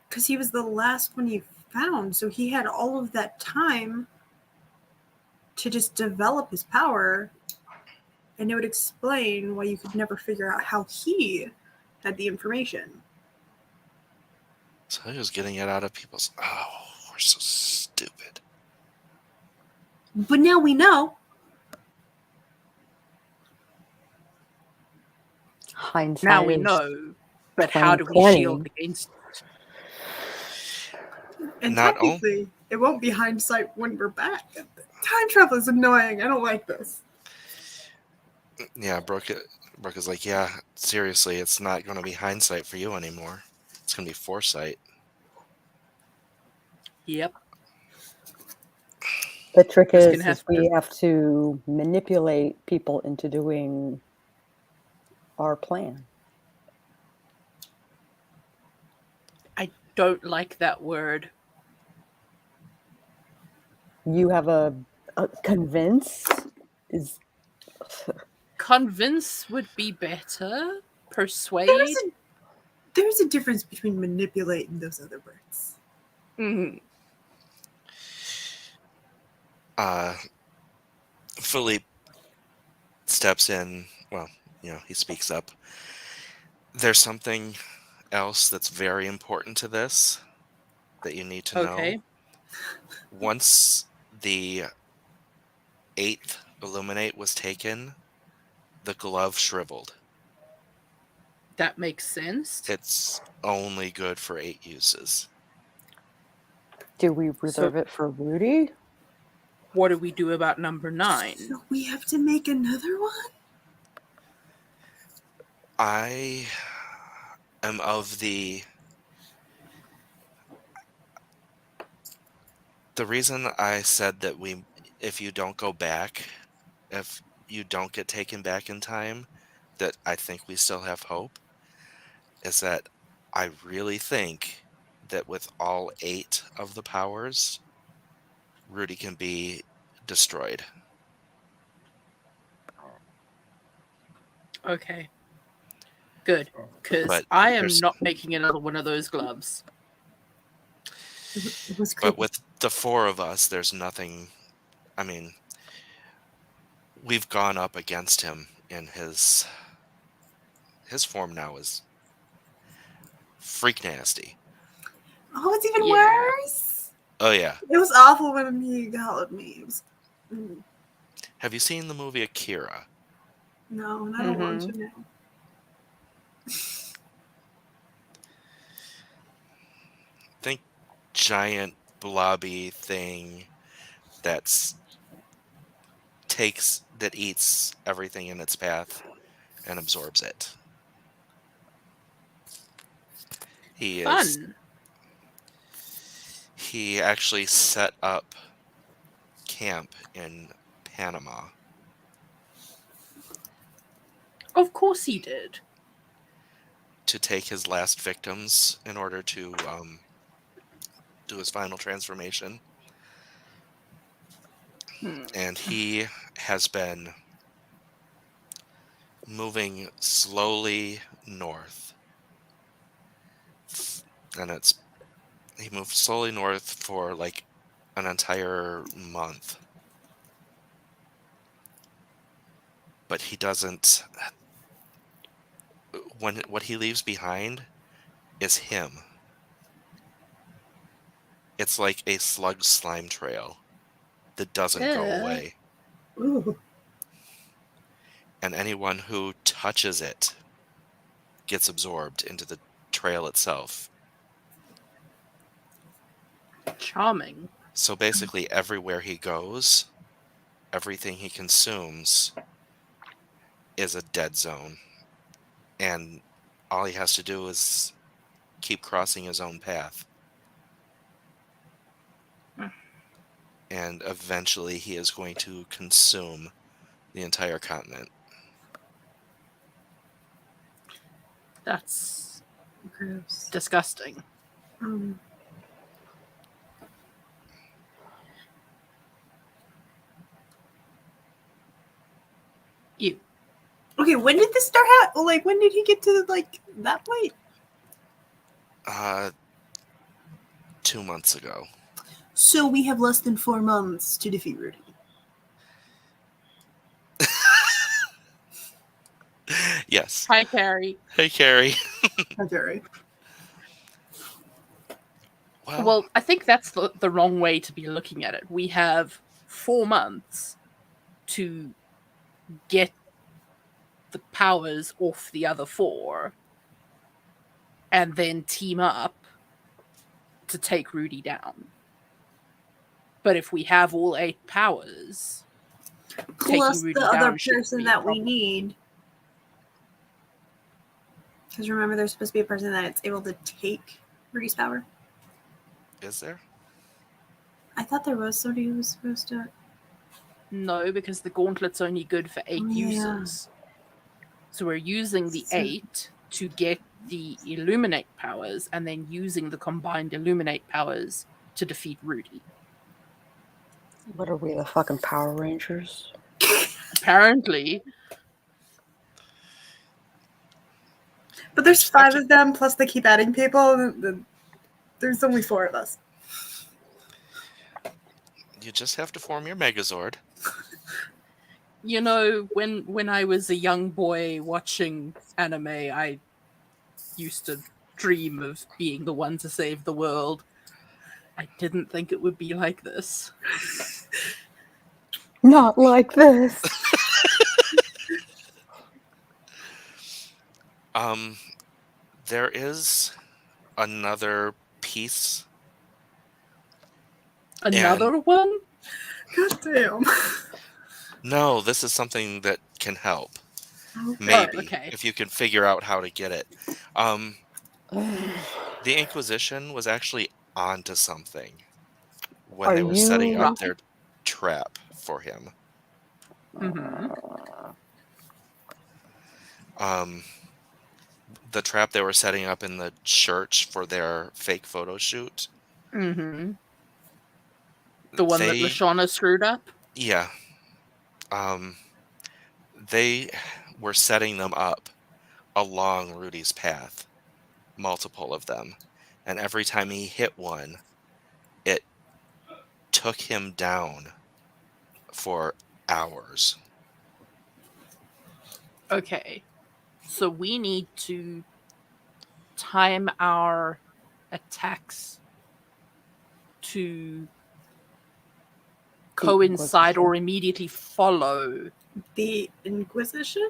Because he was the last one you found, so he had all of that time to just develop his power, and it would explain why you could never figure out how he had the information. So he was getting it out of people's... Oh, we're so stupid. But now we know. Hindsight. Now we is know, but how do we 2020. shield against it? And Not technically, it won't be hindsight when we're back. Time travel is annoying. I don't like this. Yeah, Brooke is like, yeah, seriously, it's not going to be hindsight for you anymore. It's going to be foresight. Yep. The trick Just is gonna have we have to manipulate people into doing our plan. I don't like that word. You have a convince? Is Convince would be better. Persuade. There's a difference between manipulate and those other words. Mhm. Philippe steps in. Well, he speaks up. There's something else that's very important to this that you need to Okay. know. Once the 8th Illuminate was taken, the glove shriveled. That makes sense. It's only good for 8 uses. do we reserve it for Rudy? What do we do about number 9? So we have to make another one? I am of the reason I said that if you don't go back, if you don't get taken back in time, that I think we still have hope, is that I really think that with all 8 of the powers, Rudy can be destroyed. Okay. Good. Because But I am there's- not making another one of those gloves. It was But creepy. with the 4 of us, there's nothing. I mean, we've gone up against him in his form now is freak nasty. Oh, it's even Yeah. worse. Oh yeah. It was awful when he followed me. It was, Have you seen the movie Akira? no, and I don't want to now. Think giant blobby thing that eats everything in its path and absorbs it. Fun. He actually set up camp in Panama. Of course he did. To take his last victims in order to do his final transformation. And he has been moving slowly north. And he moved slowly north for like an entire month. But he doesn't. What he leaves behind is him. It's like a slug slime trail that doesn't go Yeah. away. Ooh. And anyone who touches it gets absorbed into the trail itself. Charming. So basically, everywhere he goes, everything he consumes is a dead zone. And all he has to do is keep crossing his own path. And eventually he is going to consume the entire continent. That's Gross. disgusting. Ew. Okay, when did this start happening? Like, when did he get to, like, that point? 2 months ago. So we have less than 4 months to defeat Rudy. Yes. Hi, Carrie. Hey, Carrie. Okay. Well, I think that's the wrong way to be looking at it. We have 4 months to get the powers off the other 4 and then team up to take Rudy down. But if we have all 8 powers, Plus taking Rudy the other down shouldn't person be a that we problem. need. Because remember, there's supposed to be a person that's able to take Rudy's power. Is there? I thought there was somebody who was supposed to. No, because the gauntlet's only good for 8 Oh, yeah. users. So we're using the 8 to get the Illuminate powers and then using the combined Illuminate powers to defeat Rudy. What are we, the fucking Power Rangers? Apparently. But there's just have 5 to- of them, plus they keep adding people. There's only 4 of us. You just have to form your Megazord. You know, when I was a young boy watching anime, I used to dream of being the one to save the world. I didn't think it would be like this. Not like this. There is another piece. Another one? God damn. No, this is something that can help. Okay. Maybe, okay. if you can figure out how to get it. The Are Inquisition was actually onto something when Are they were setting you- up their trap for him. The trap they were setting up in the church for their fake photo shoot. Mm-hmm. The one that They- Lashana screwed up? Yeah. They were setting them up along Rudy's path, multiple of them. And every time he hit one, it took him down for hours. Okay. So we need to time our attacks to coincide or immediately follow. The Inquisition?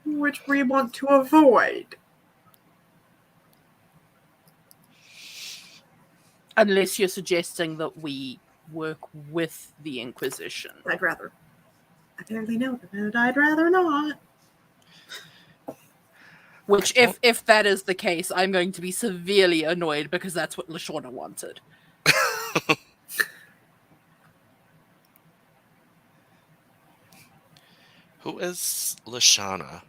Which we want to avoid. Unless you're suggesting that we work with the Inquisition. I'd rather. I barely know them, but I'd rather not. Which, if that is the case, I'm going to be severely annoyed because that's what Lashana wanted. Who is Lashana?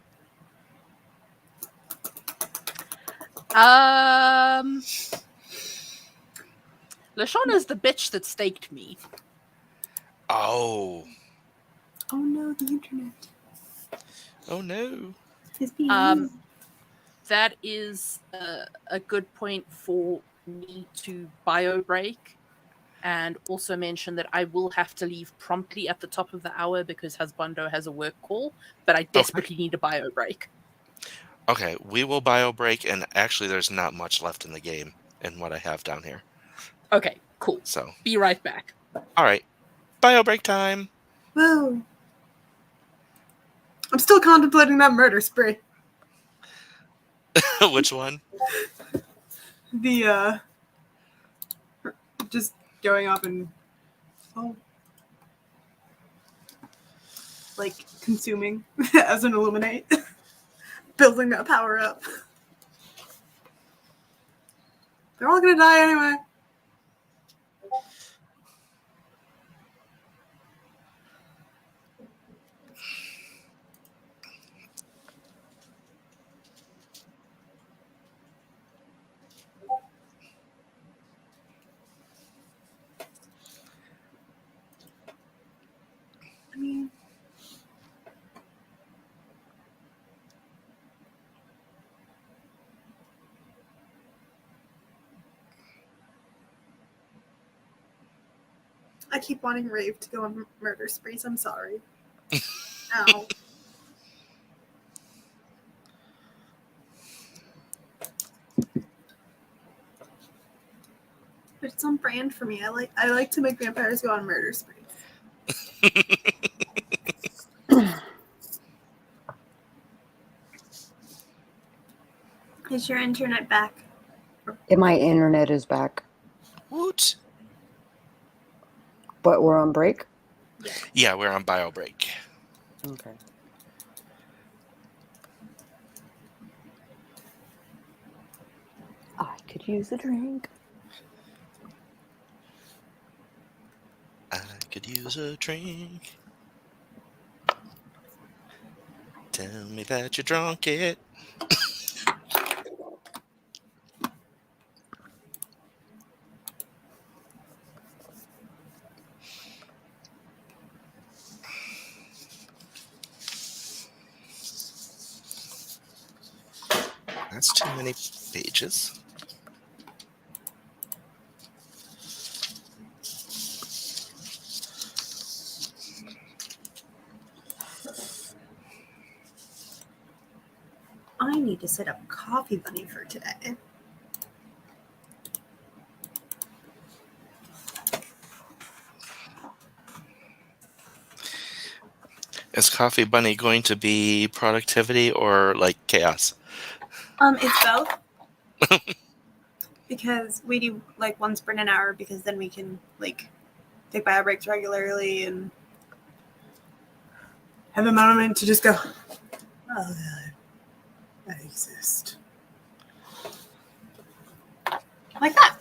Lashana's the bitch that staked me. Oh. Oh no, the internet Oh no. is being That is a good point for me to bio break, and also mention that I will have to leave promptly at the top of the hour because Husbando has a work call, but I desperately need a bio break. Okay, we will bio break, and actually there's not much left in the game in what I have down here. Okay, cool. So, Be right back. all right. Bio break time. Whoa. I'm still contemplating that murder spree. Which one? The just going up and like consuming as an illuminate. Building that power up. They're all gonna die anyway. I mean, I keep wanting Rave to go on murder sprees. I'm sorry. Ow. But it's on brand for me. I like to make vampires go on murder sprees. Is your internet back? My internet is back, Woot. but we're on break. Yeah, we're on bio break. Okay. I could use a drink. I could use a drink. Tell me that you drunk it. That's too many pages. I need to set up Coffee Bunny for today. Is Coffee Bunny going to be productivity or like chaos? It's both. Because we do like one sprint an hour because then we can like take bio breaks regularly and have a moment to just go, oh God, I exist. Like that.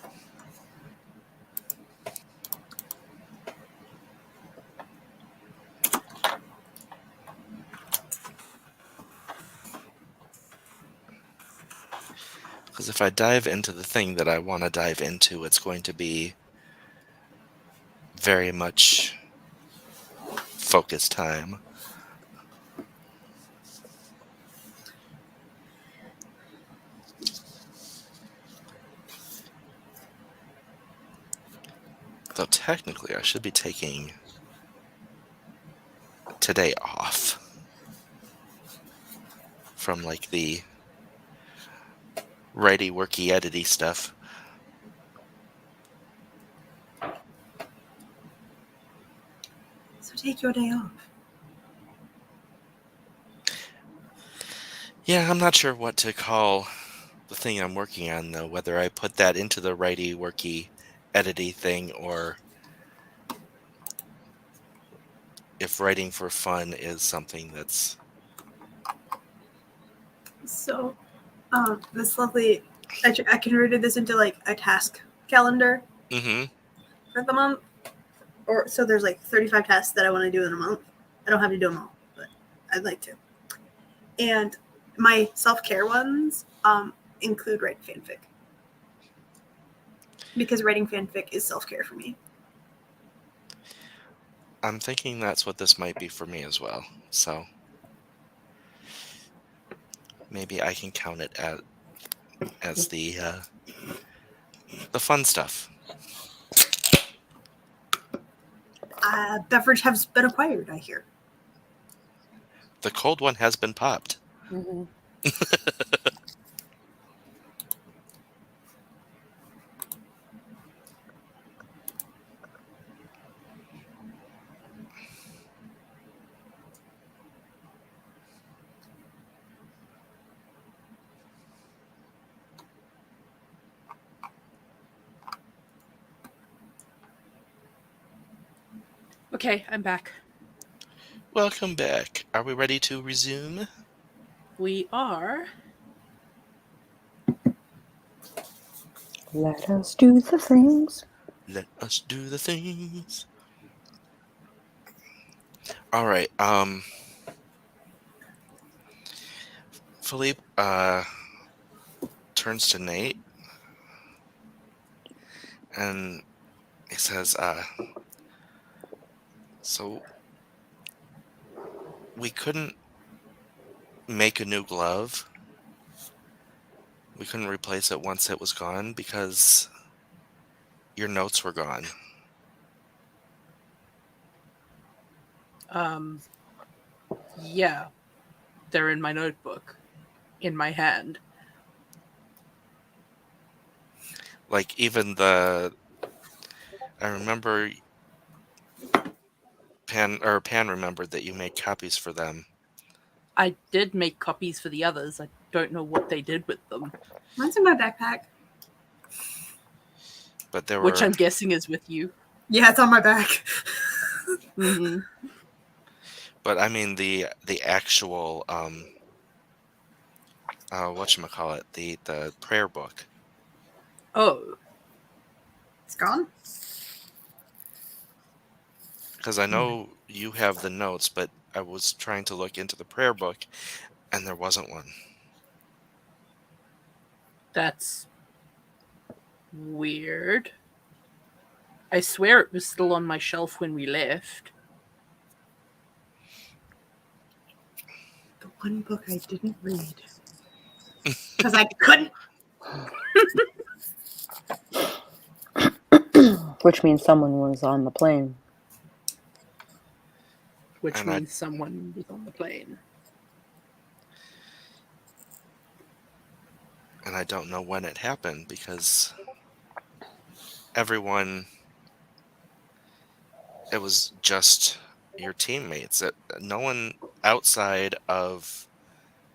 Because if I dive into the thing that I want to dive into, it's going to be very much focus time. Though technically I should be taking today off from like the righty worky edity stuff. So take your day off. Yeah, I'm not sure what to call the thing I'm working on though, whether I put that into the righty worky edity thing or if writing for fun is something that's So, this lovely, I converted this into like a task calendar for the month. Or so there's like 35 tasks that I want to do in a month. I don't have to do them all, but I'd like to. And my self-care ones include writing fanfic. Because writing fanfic is self-care for me. I'm thinking that's what this might be for me as well. So maybe I can count it as the fun stuff. Beverage has been acquired, I hear. The cold one has been popped. Mm-hmm. Okay, I'm back. Welcome back. Are we ready to resume? We are. Let us do the things. Let us do the things. All right. Philippe turns to Nate and he says, so we couldn't make a new glove. We couldn't replace it once it was gone because your notes were gone. Yeah. They're in my notebook. In my hand. Like even I remember Pan remembered that you made copies for them. I did make copies for the others. I don't know what they did with them. Mine's in my backpack. But there Which were I'm guessing is with you. Yeah, it's on my back. Mm-hmm. But I mean the actual whatchamacallit, the prayer book. Oh. It's gone? Because I know you have the notes, but I was trying to look into the prayer book and there wasn't one. That's weird. I swear it was still on my shelf when we left. The one book I didn't read. Because I couldn't. Which means someone was on the plane. Which And I- means someone was on the plane. And I don't know when it happened because everyone, it was just your teammates. No one outside of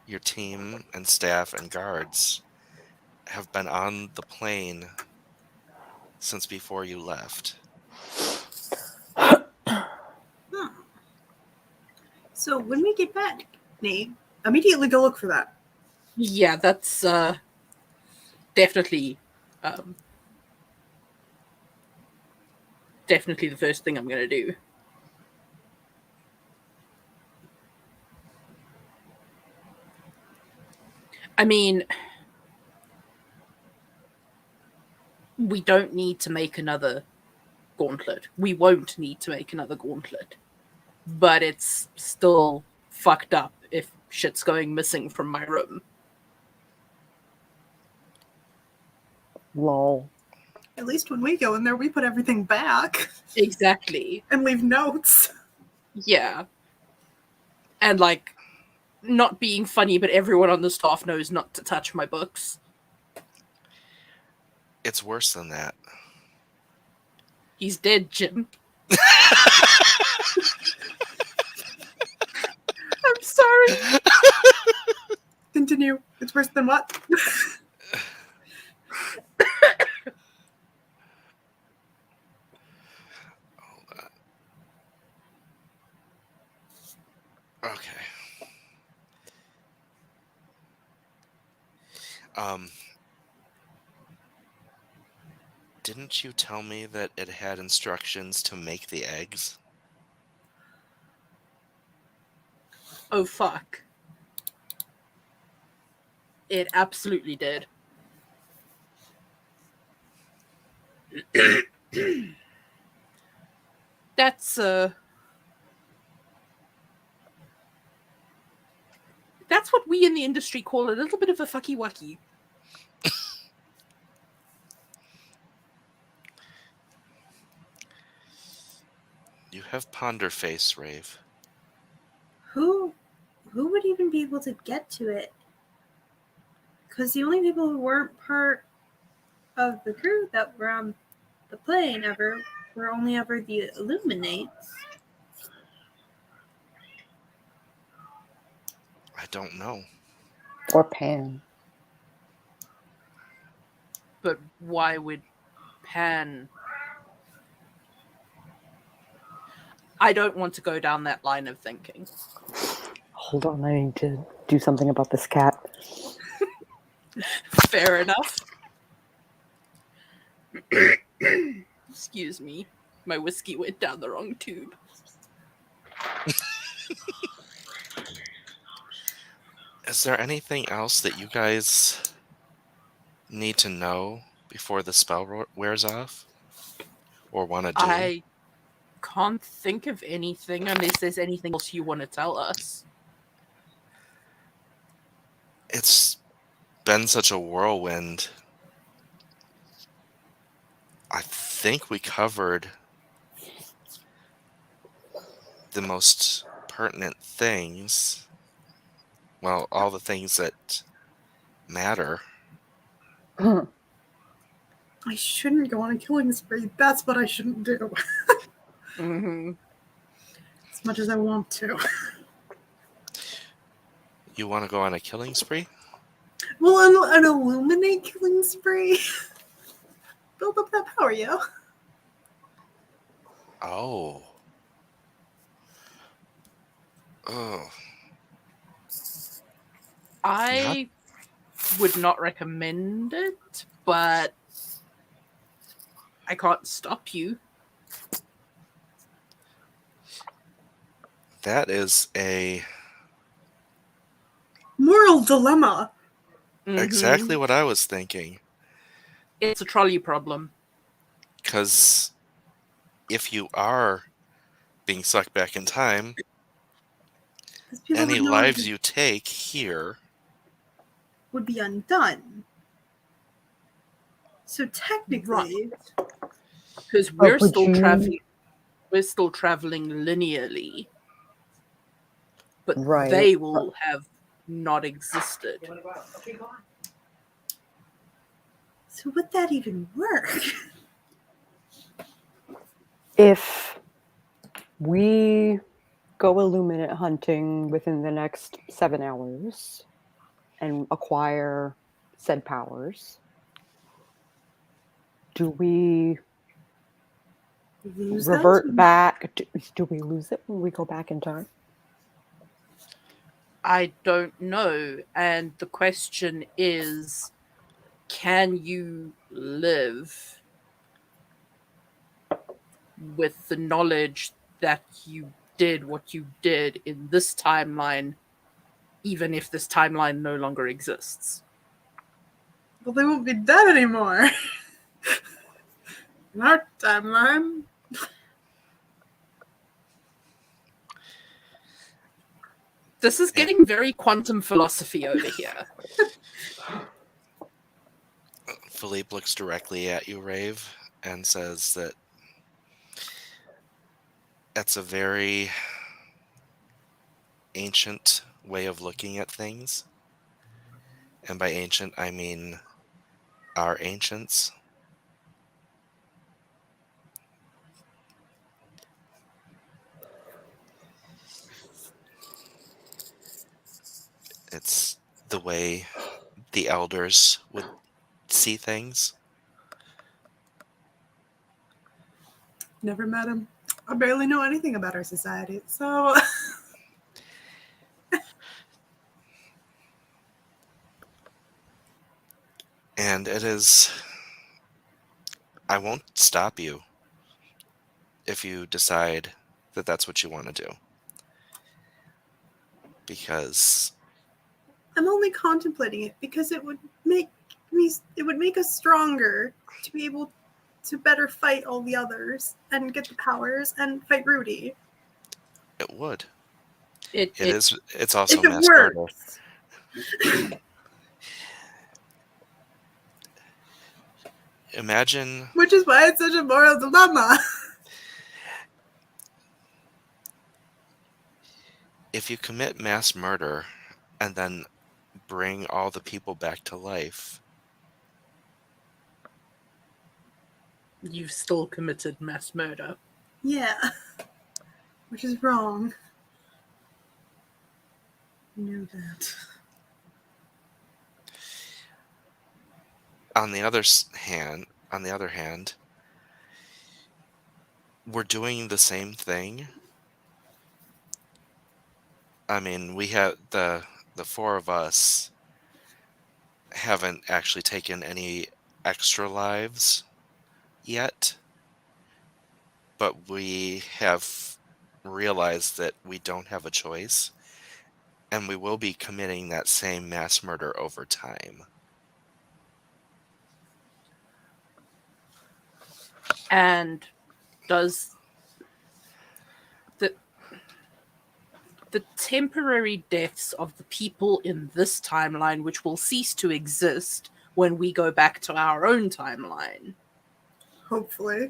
your team and staff and guards have been on the plane since before you left. So when we get back, Nate, immediately go look for that. Yeah, that's definitely definitely the first thing I'm going to do. I mean, we don't need to make another gauntlet. We won't need to make another gauntlet. But it's still fucked up if shit's going missing from my room. Lol. At least when we go in there, we put everything back Exactly. and leave notes. Yeah. And, like, not being funny, but everyone on the staff knows not to touch my books. It's worse than that. He's dead, Jim. I'm sorry. Continue. It's worse than what? Okay. Didn't you tell me that it had instructions to make the eggs? Oh, fuck. It absolutely did. That's what we in the industry call a little bit of a fucky wucky. You have ponder face, Rave. Who would even be able to get to it? Because the only people who weren't part of the crew that were on the plane ever were only ever the Illuminates. I don't know. Or Pan. But why would Pan... I don't want to go down that line of thinking. Hold on, I need to do something about this cat. Fair enough. Excuse me. My whiskey went down the wrong tube. Is there anything else that you guys need to know before the spell wears off? Or want to do? I can't think of anything unless there's anything else you want to tell us. It's been such a whirlwind. I think we covered the most pertinent things. Well, all the things that matter. I shouldn't go on a killing spree. That's what I shouldn't do. Mm-hmm. As much as I want to. You want to go on a killing spree? Well, an illuminate killing spree. Build up that power, yo. Oh. Oh. I would not recommend it, but I can't stop you. That is a... Moral dilemma. Mhm. exactly what I was thinking. It's a trolley problem. Because if you are being sucked back in time, 'Cause people any would know lives you take here... would be undone. So technically, Because we're would still you- traveling. We're still traveling linearly, but Right. they will have not existed. so would that even work? If we go illuminate hunting within the next 7 hours and acquire said powers, do we Lose revert those? back? Do we lose it when we go back in time? I don't know. And the question is, can you live with the knowledge that you did what you did in this timeline, even if this timeline no longer exists? Well, they won't be dead anymore. In our timeline. This is getting very quantum philosophy over here. Philippe looks directly at you, Rave, and says that that's a very ancient way of looking at things. And by ancient, I mean our ancients. It's the way the elders would see things. Never met him. I barely know anything about our society, so And it is... I won't stop you if you decide that that's what you want to do. Because I'm only contemplating it because it would make us stronger to be able to better fight all the others and get the powers and fight Rudy. it would. It It's also If it mass murder. works. Imagine Which is why it's such a moral dilemma. if you commit mass murder and then bring all the people back to life. You've still committed mass murder. Yeah. Which is wrong. I know that. On the other hand, we're doing the same thing. I mean, we have the four of us haven't actually taken any extra lives yet, but we have realized that we don't have a choice, and we will be committing that same mass murder over time. And does the temporary deaths of the people in this timeline, which will cease to exist when we go back to our own timeline, Hopefully.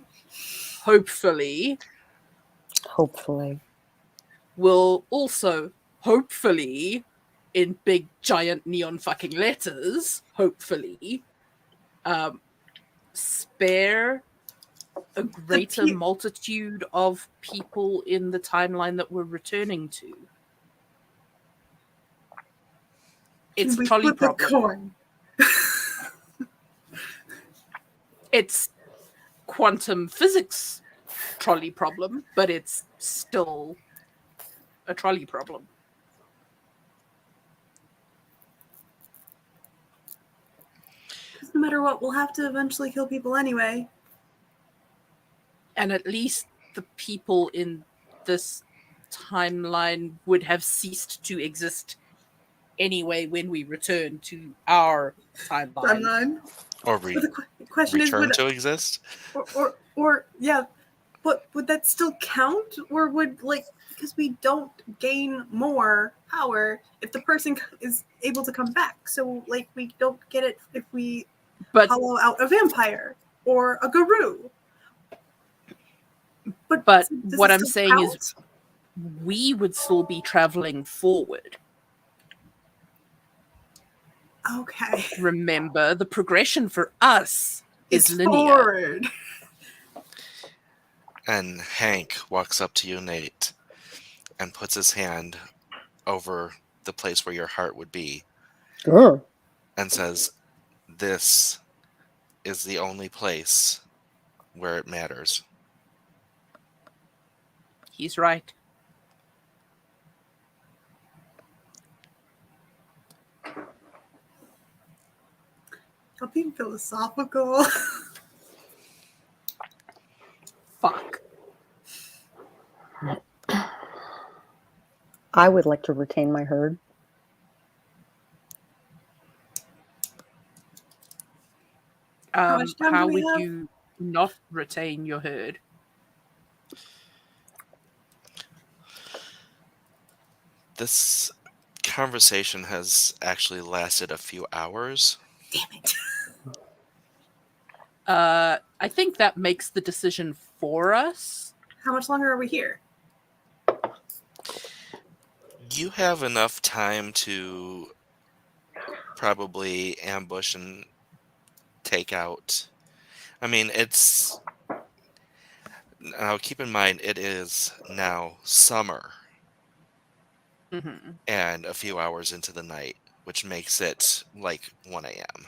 hopefully, will also, hopefully, in big giant neon fucking letters, hopefully, spare a greater multitude of people in the timeline that we're returning to. It's Can we trolley flip a problem. coin? It's quantum physics trolley problem, but it's still a trolley problem. Because no matter what, we'll have to eventually kill people anyway. And at least the people in this timeline would have ceased to exist anyway when we return to our timeline. Or But the question is, return to exist. or yeah, but would that still count? Or would, like, because we don't gain more power if the person is able to come back. So, like, we don't get it if we But hollow out a vampire or a guru. But But does what it I'm still saying is count? we would still be traveling forward. Okay. Remember, the progression for us is It's linear. forward. And Hank walks up to you, Nate, and puts his hand over the place where your heart would be Sure. and says, "This is the only place where it matters." He's right. I'm being philosophical. Fuck. I would like to retain my herd. much time do How we would have? you not retain your herd? This conversation has actually lasted a few hours. Damn it. I think that makes the decision for us. How much longer are we here? You have enough time to probably ambush and take out. I mean, it's. Now, keep in mind, it is now summer Mm-hmm. and a few hours into the night, which makes it like 1 a.m.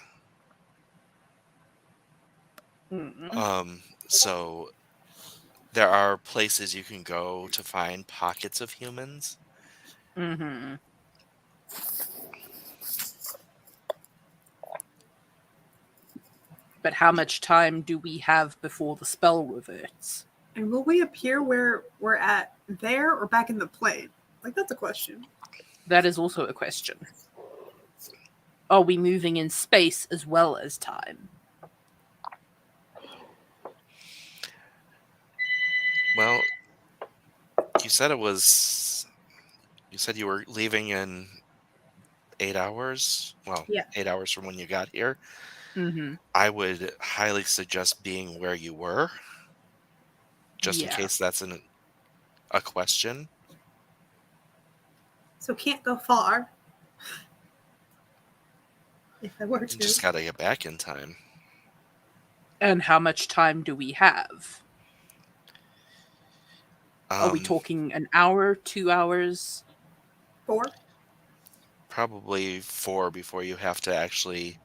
Mm-hmm. So there are places you can go to find pockets of humans. Mm-hmm. But how much time do we have before the spell reverts? And will we appear where we're at there or back in the plane? Like, that's a question. That is also a question. Are we moving in space as well as time? Well, you said it was. You said you were leaving in 8 hours. Well, Yeah. 8 hours from when you got here. Mm-hmm. I would highly suggest being where you were, just in Yeah. case that's a question. So can't go far. If I were You to. just gotta get back in time. And how much time do we have? Are we Um, talking an hour, 2 hours? 4? Probably 4 before you have to actually.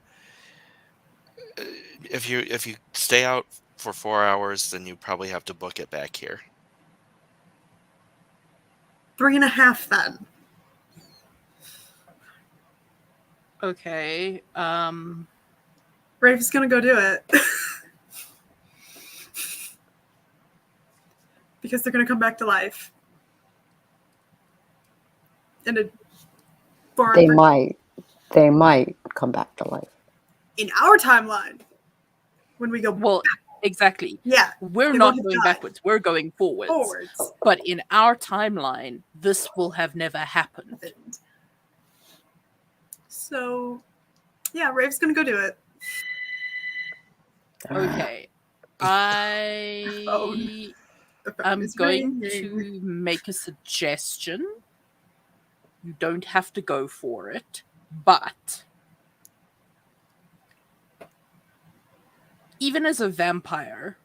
If you stay out for 4 hours, then you probably have to book it back here. 3.5 then. Okay. Rave's gonna go do it. Because they're gonna come back to life. And They might come back to life. in our timeline. When we go Well, exactly. yeah, We're They not won't have going died. backwards. We're going forwards. forwards. But in our timeline, this will have never happened. So yeah, Rave's gonna go do it. Okay. I The phone am is going ringing. to make a suggestion. You don't have to go for it, but even as a vampire,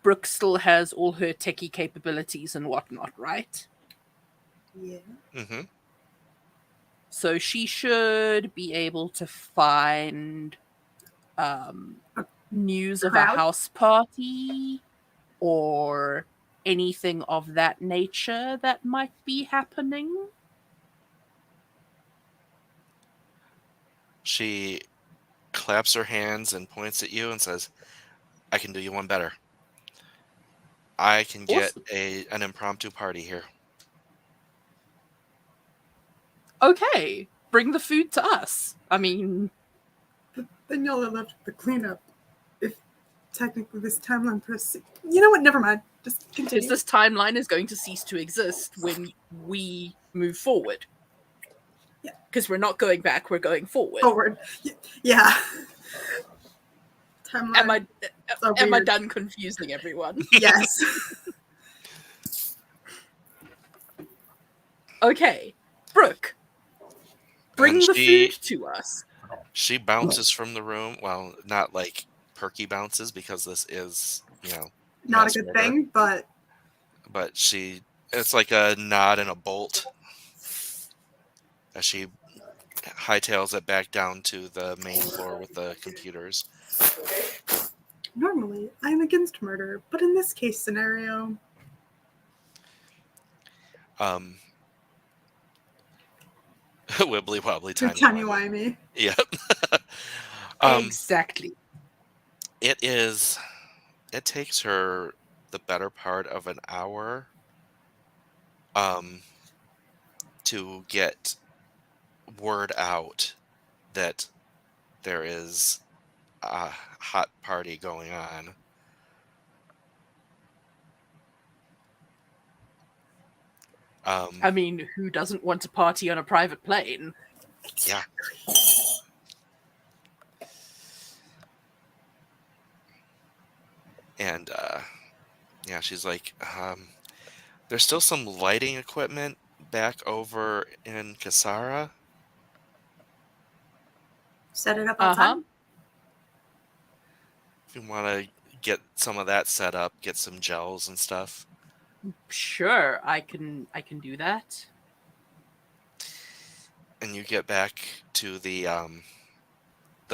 Brooke still has all her techie capabilities and whatnot, right? Yeah. Mm-hmm. So she should be able to find news of a crowd? house party or anything of that nature that might be happening. She claps her hands and points at you and says, "I can do you one better. I can get Awesome. an impromptu party here." Okay, bring the food to us. I mean, Then y'all are left with the cleanup. If technically this timeline proceeds. You know what? Never mind. Just continue. because this timeline is going to cease to exist when we move forward. because we're not going back, we're going forward. Forward. Yeah. Timeline. Am I done confusing everyone? Yes. Okay, Brooke, bring And the she- food to us. She bounces from the room. Well, not like perky bounces because this is, Not mass a good murder. thing, but But it's like a nod and a bolt as she hightails it back down to the main floor with the computers. normally I'm against murder, but in this case scenario, Wibbly wobbly tiny timey-wimey. Yep. Exactly. It takes her the better part of an hour to get word out that there is a hot party going on. I mean, who doesn't want to party on a private plane? Yeah. And yeah, she's like, there's still some lighting equipment back over in Kasara. Set it up outside. If you want to get some of that set up, get some gels and stuff. Sure, I can do that. And you get back to the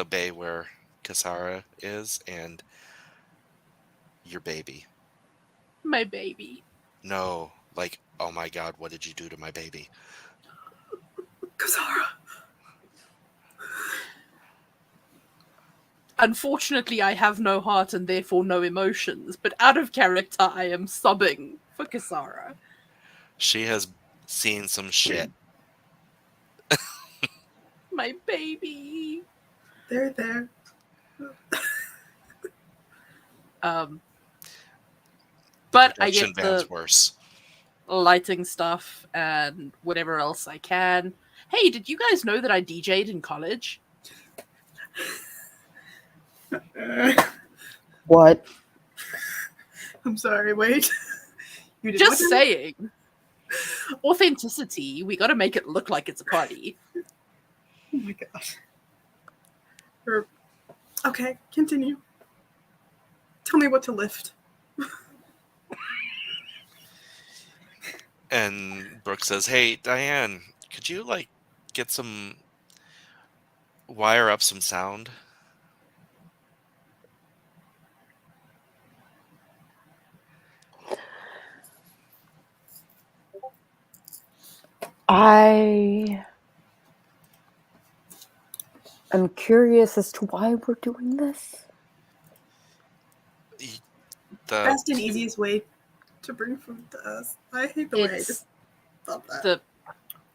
bay where Kasara is and your baby. My baby. No, like, oh my god, what did you do to my baby? Kasara. Unfortunately, I have no heart and therefore no emotions, but out of character, I am sobbing for Kasara. She has seen some shit. My baby. They're there. But I Production get van's the worse. lighting stuff and whatever else I can. Hey, did you guys know that I DJ'd in college? What? I'm sorry, wait. You did Just what? saying. Authenticity. We gotta make it look like it's a party. Oh my gosh. Okay, continue. Tell me what to lift. And Brooke says, hey, Diane, could you, wire up some sound? I am curious as to why we're doing this. The Best and easiest way to bring food to us. I hate the way I It's just thought that. the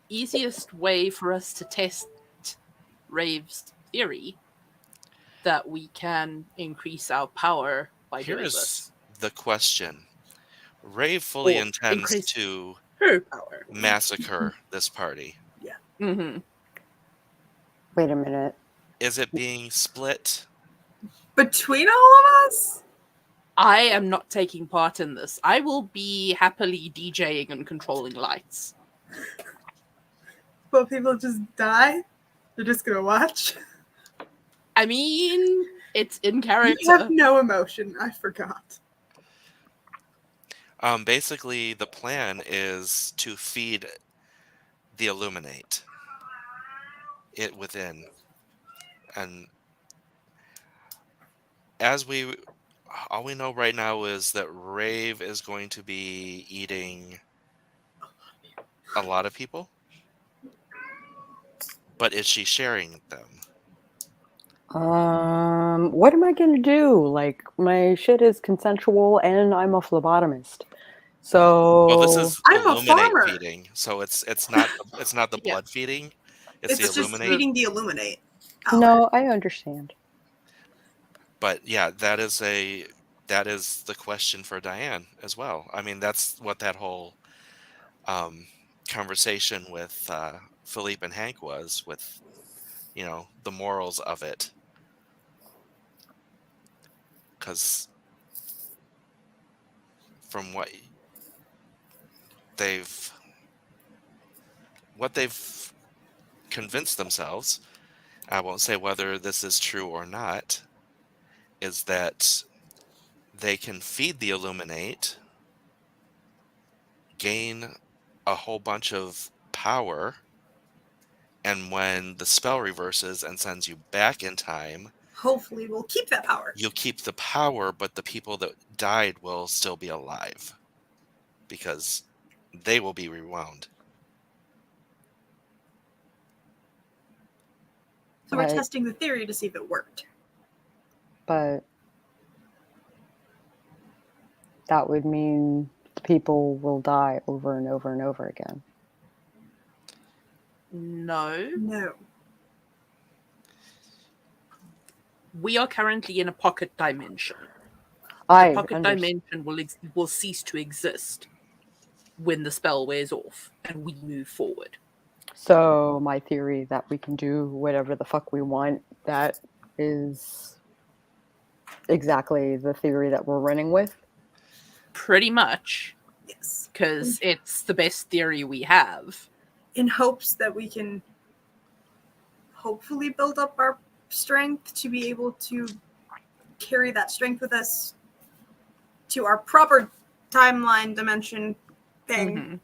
easiest way for us to test Rave's theory that we can increase our power by doing Here's this. the question. Rave fully Or intends increase to her power. massacre this party. Mm-hmm. Wait a minute. Is it being split? Between all of us? I am not taking part in this. I will be happily DJing and controlling lights. Will people just die? They're just gonna watch? I mean, it's in You character. have no emotion. I forgot. Basically, the plan is to feed the Illuminate it within. And all we know right now is that Rave is going to be eating a lot of people. But is she sharing them? What am I gonna do? Like, my shit is consensual and I'm a phlebotomist. So Well, this is I'm a Illuminate farmer. feeding, so it's not the Yeah. blood feeding. It's the It's just Illuminate. feeding the Illuminate. no, I understand. But yeah, that is the question for Diane as well. I mean, that's what that whole conversation with Philippe and Hank was with, the morals of it. Because from they've convinced themselves, I won't say whether this is true or not, is that they can feed the Illuminate, gain a whole bunch of power, and when the spell reverses and sends you back in time, Hopefully we'll keep that power. you'll keep the power, but the people that died will still be alive because they will be rewound. So we're Right. testing the theory to see if it worked. But that would mean people will die over and over and over again. No. No. We are currently in a pocket dimension. I The pocket understand. dimension will cease to exist when the spell wears off and we move forward. So my theory that we can do whatever the fuck we want, that is exactly the theory that we're running with. Pretty much, Yes. because it's the best theory we have. In hopes that we can hopefully build up our strength to be able to carry that strength with us to our proper timeline dimension thing. Mhm.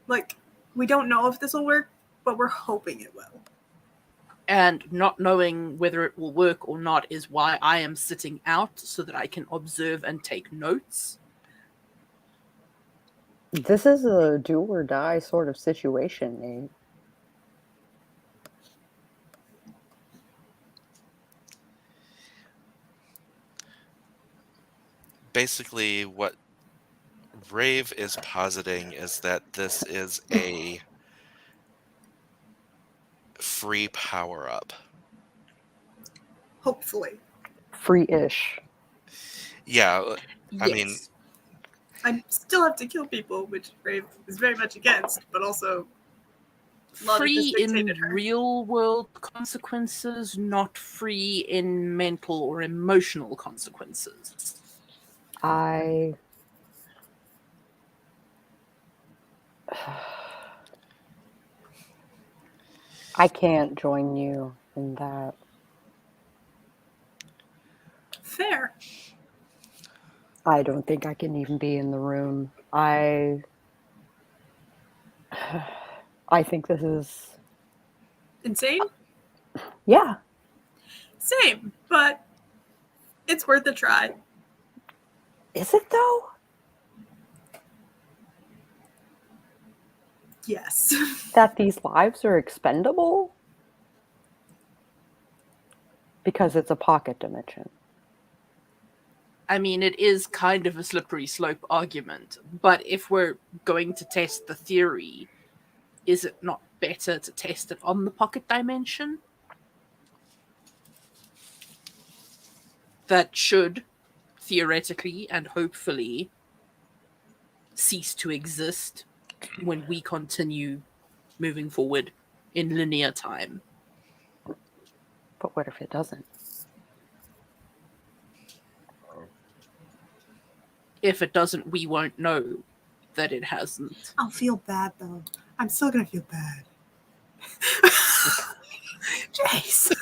Like, we don't know if this will work, but we're hoping it will. And not knowing whether it will work or not is why I am sitting out so that I can observe and take notes. This is a do or die sort of situation, Nate. Basically, what Rave is positing is that this is a free power-up. Hopefully. Free-ish. Yeah, I mean, Yes. I still have to kill people, which Rave is very much against, but also logic has Free in dictated her. real world consequences, not free in mental or emotional consequences. I can't join you in that. Fair. I don't think I can even be in the room. I think this is, Insane? yeah. Same, but it's worth a try. Is it though? Yes. That these lives are expendable? Because it's a pocket dimension. I mean, it is kind of a slippery slope argument, but if we're going to test the theory, is it not better to test it on the pocket dimension? That should, theoretically and hopefully, cease to exist when we continue moving forward in linear time. But what if it doesn't? If it doesn't, we won't know that it hasn't. I'll feel bad, though. I'm still gonna feel bad. Jayce.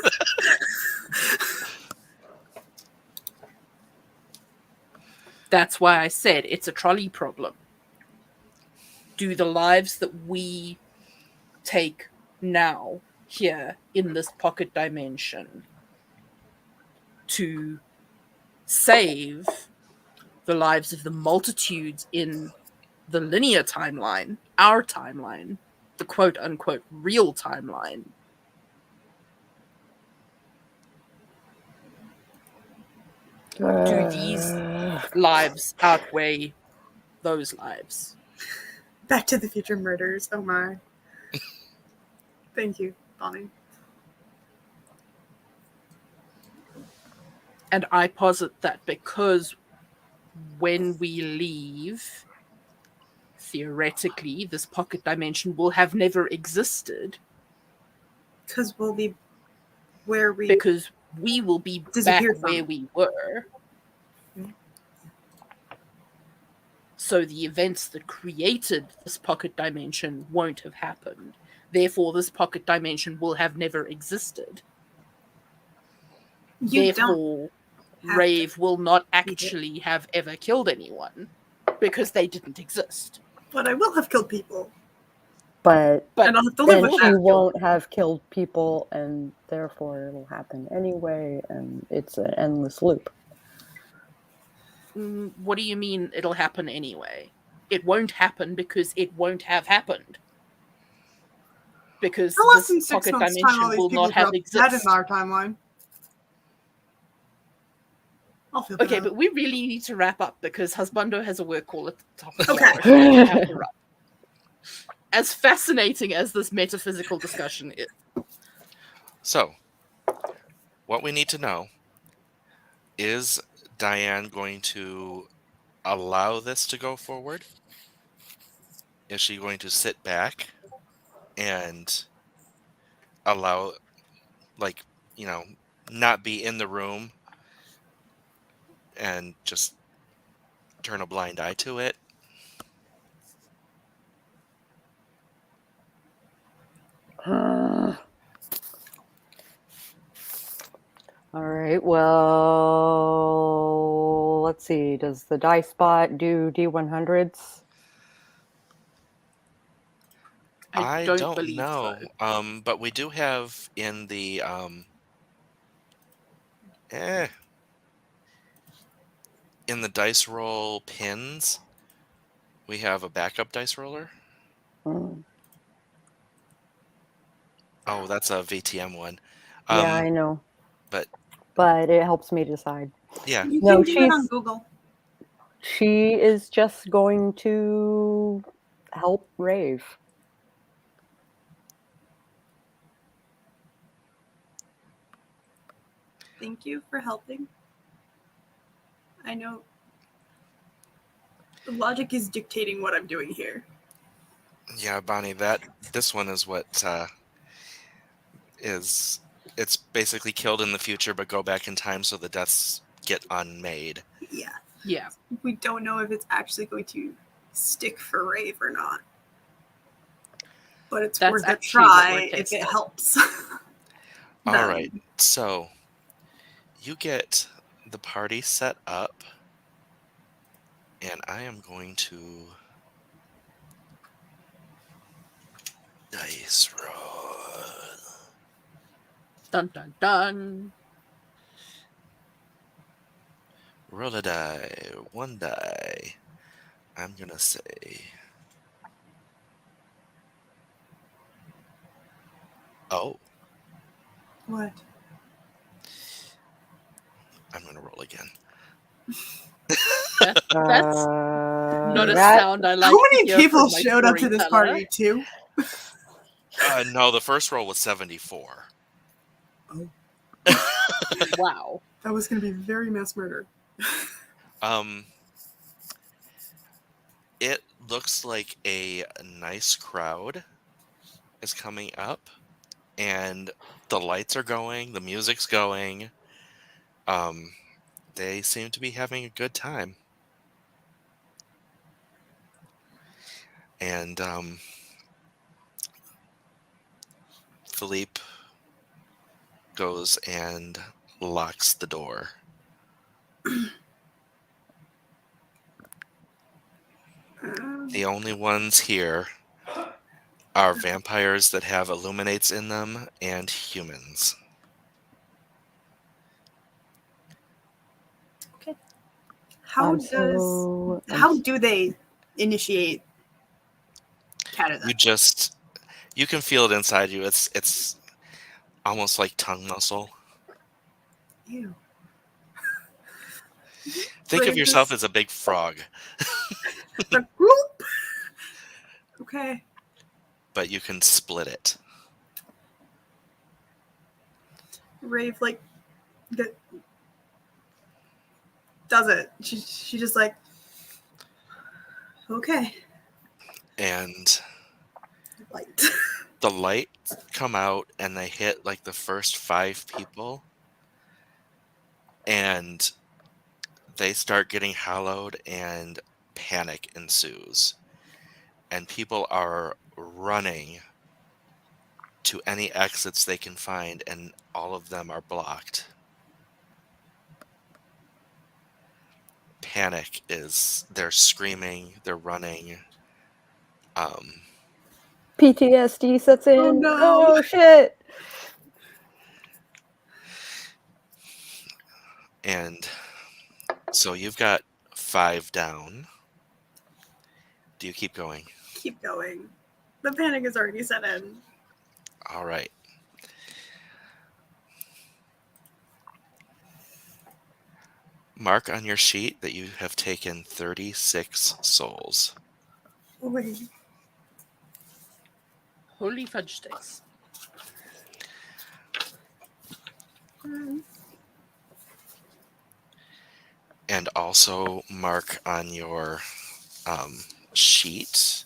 That's why I said it's a trolley problem. Do the lives that we take now here in this pocket dimension to save the lives of the multitudes in the linear timeline, our timeline, the quote unquote real timeline, do these lives outweigh those lives? Back to the Future murders. Oh my. Thank you, Bonnie. And I posit that because when we leave theoretically, this pocket dimension will have never existed Because we'll be where we because we will be back disappeared where from. we were. So the events that created this pocket dimension won't have happened. Therefore, this pocket dimension will have never existed. You don't. Therefore, have Rave will not be there. actually have ever killed anyone because they didn't exist. But I will have killed people. But But And I'll have to live then with she that. won't have killed people, and therefore it'll happen anyway, and it's an endless loop. What do you mean it'll happen anyway? It won't happen because it won't have happened. Because Tell us in this 6 pocket months' time all dimension these will people not have drop dead in existed. our timeline. I'll feel Okay, bad. but we really need to wrap up because Husbando has a work call at the top of the Okay. hour, so we have to wrap. As fascinating as this metaphysical discussion is. So, what we need to know is Diane going to allow this to go forward? Is she going to sit back and allow, like, not be in the room and just turn a blind eye to it? All right, well, let's see. Does the dice bot do D100s? I don't believe know. so. But we do have in the in the dice roll pins, we have a backup dice roller. Hmm. Oh, that's a VTM one. Yeah, I know. but- But it helps me decide. Yeah. You No, can do it on she's- Google. She is just going to help Rave. Thank you for helping. I know the logic is dictating what I'm doing here. Yeah, Bonnie, this one is what is, it's basically killed in the future but go back in time so the deaths get unmade. Yeah. Yeah. We don't know if it's actually going to stick for Rave or not. But it's That's worth a actually what try we're if it testing. helps. All right. So you get the party set up, and I am going to dice roll. Dun dun dun. Roll a die. One die. I'm gonna say What? I'm gonna roll again. That's not a That- sound I like. How to many hear people from my showed up to this storyteller. party too? No, the first roll was 74. Wow. That was going to be very mass murder. It looks like a nice crowd is coming up, and the lights are going, the music's going. They seem to be having a good time. And Philippe goes and locks the door. The only ones here are vampires that have illuminates in them and humans. How so- how do they initiate Canada? You can feel it inside you. It's almost like tongue muscle. Ew. Think of Brave yourself is- as a big frog, Like, whoop. Okay. but you can split it. Rave does it. She just like, okay. and Light. the lights come out and they hit like the first 5 people, and they start getting hollowed and panic ensues. And people are running to any exits they can find, and all of them are blocked. Panic is, they're screaming, they're running. PTSD sets in. Oh, no. Oh shit. And so you've got 5 down. Do you keep going? Keep going. The panic is already set in. All right. Mark on your sheet that you have taken 36 souls. Wait. Holy fudge sticks. And also mark on your sheet.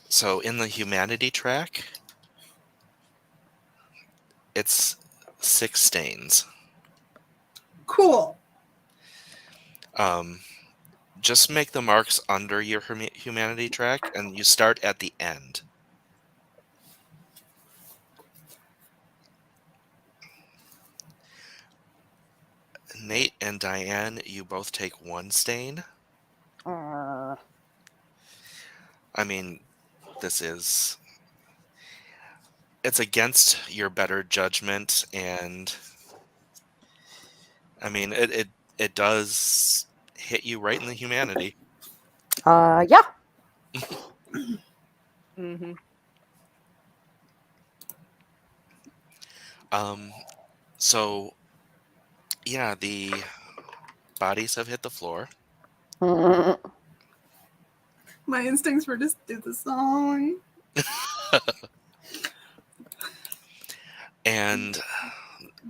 So in the humanity track, it's 6 stains. Cool. Just make the marks under your humanity track, and you start at the end. Nate and Diane, you both take 1 stain. I mean, it's against your better judgment, and I mean, it does hit you right in the humanity. Yeah. Mm-hmm. So yeah, the bodies have hit the floor. My instincts were just do the song. And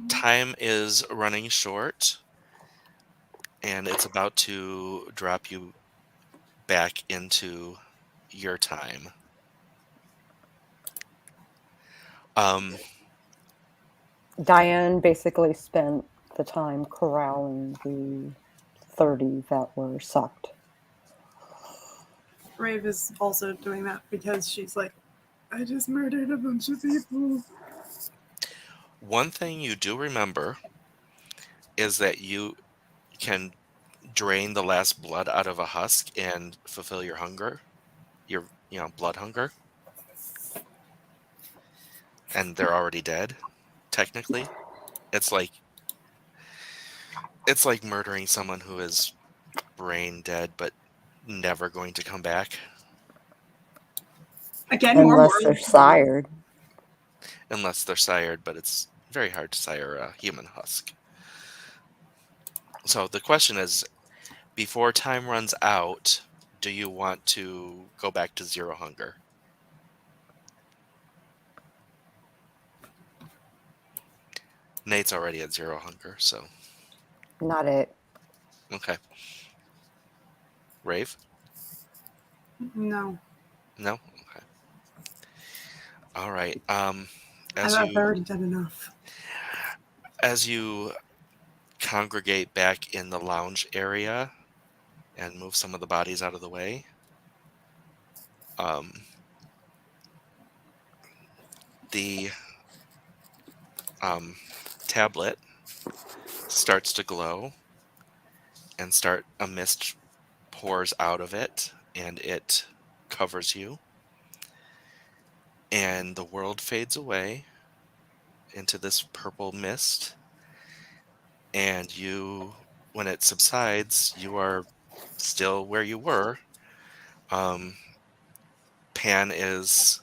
time is running short, and it's about to drop you back into your time. Diane basically spent the time corralling the 30 that were sucked. Rave is also doing that because she's like, I just murdered a bunch of people. One thing you do remember is that you can drain the last blood out of a husk and fulfill your hunger, your blood hunger. And they're already dead, technically. It's like murdering someone who is brain dead but never going to come back. Again, Unless more they're sired. Unless they're sired, but it's very hard to sire a human husk. So the question is, before time runs out, do you want to go back to 0 hunger? Nate's already at 0 hunger, so... Not it. Okay. Rave? No. No? Okay. All right. I thought I've already done enough. As you congregate back in the lounge area and move some of the bodies out of the way, the tablet starts to glow, and a mist pours out of it, and it covers you, and the world fades away into this purple mist, and when it subsides, you are still where you were. Pan is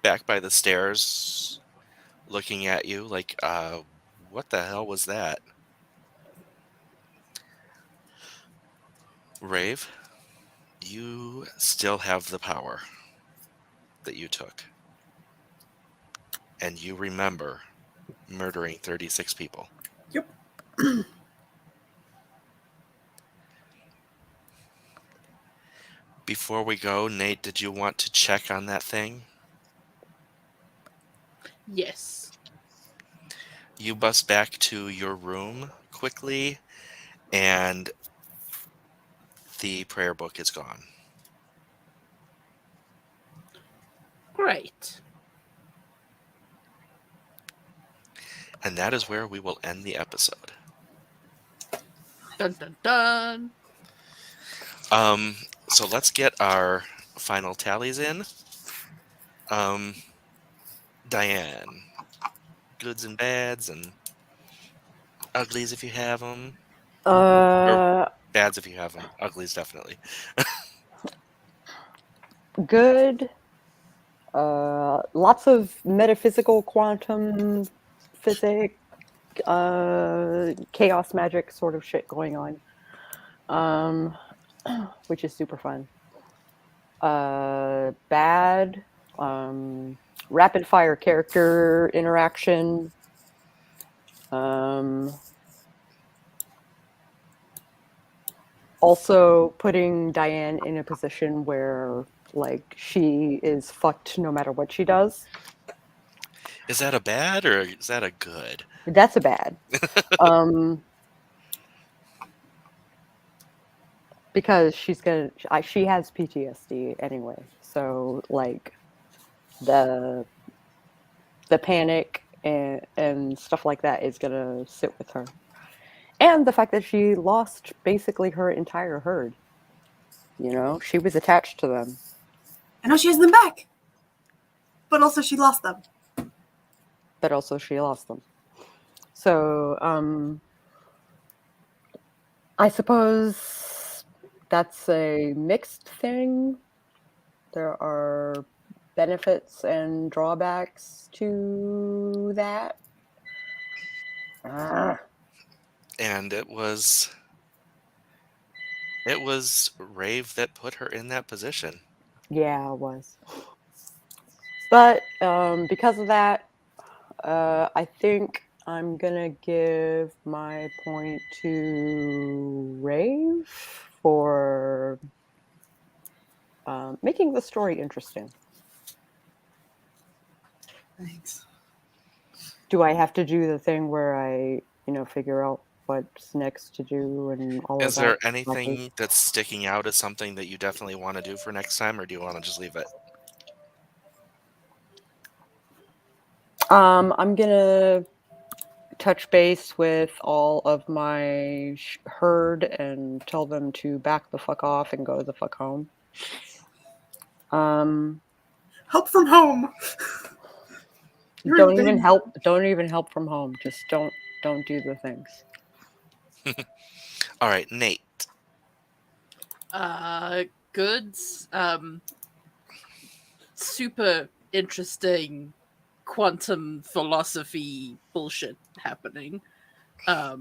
back by the stairs looking at you like, what the hell was that? Rave, you still have the power that you took. And you remember murdering 36 people. Yep. Before we go, Nate, did you want to check on that thing? Yes. You bust back to your room quickly, and the prayer book is gone. Great. And that is where we will end the episode. Dun dun dun. So let's get our final tallies in. Diane, goods and bads and uglies if you have them. Bads if you have them. Uglies definitely. Good. Lots of metaphysical quantum physics, chaos magic sort of shit going on, which is super fun. Bad. Rapid fire character interaction. Also putting Diane in a position where like she is fucked no matter what she does. Is that a bad or is that a good? That's a bad. Because she has PTSD anyway. So like the panic and stuff like that is gonna sit with her. And the fact that she lost basically her entire herd. You know, she was attached to them. I know she has them back, but also she lost them. So, I suppose that's a mixed thing. There are benefits and drawbacks to that. And it was Rave that put her in that position. Yeah, it was. But because of that, I think I'm gonna give my point to Rave for making the story interesting. Thanks. Do I have to do the thing where I, figure out what's next to do and all Is of there that? anything that's sticking out as something that you definitely want to do for next time, or do you want to just leave it? I'm gonna touch base with all of my herd and tell them to back the fuck off and go the fuck home. Help from home. Don't even help from home. Just don't do the things. All right, Nate. Goods. Super interesting quantum philosophy bullshit happening. I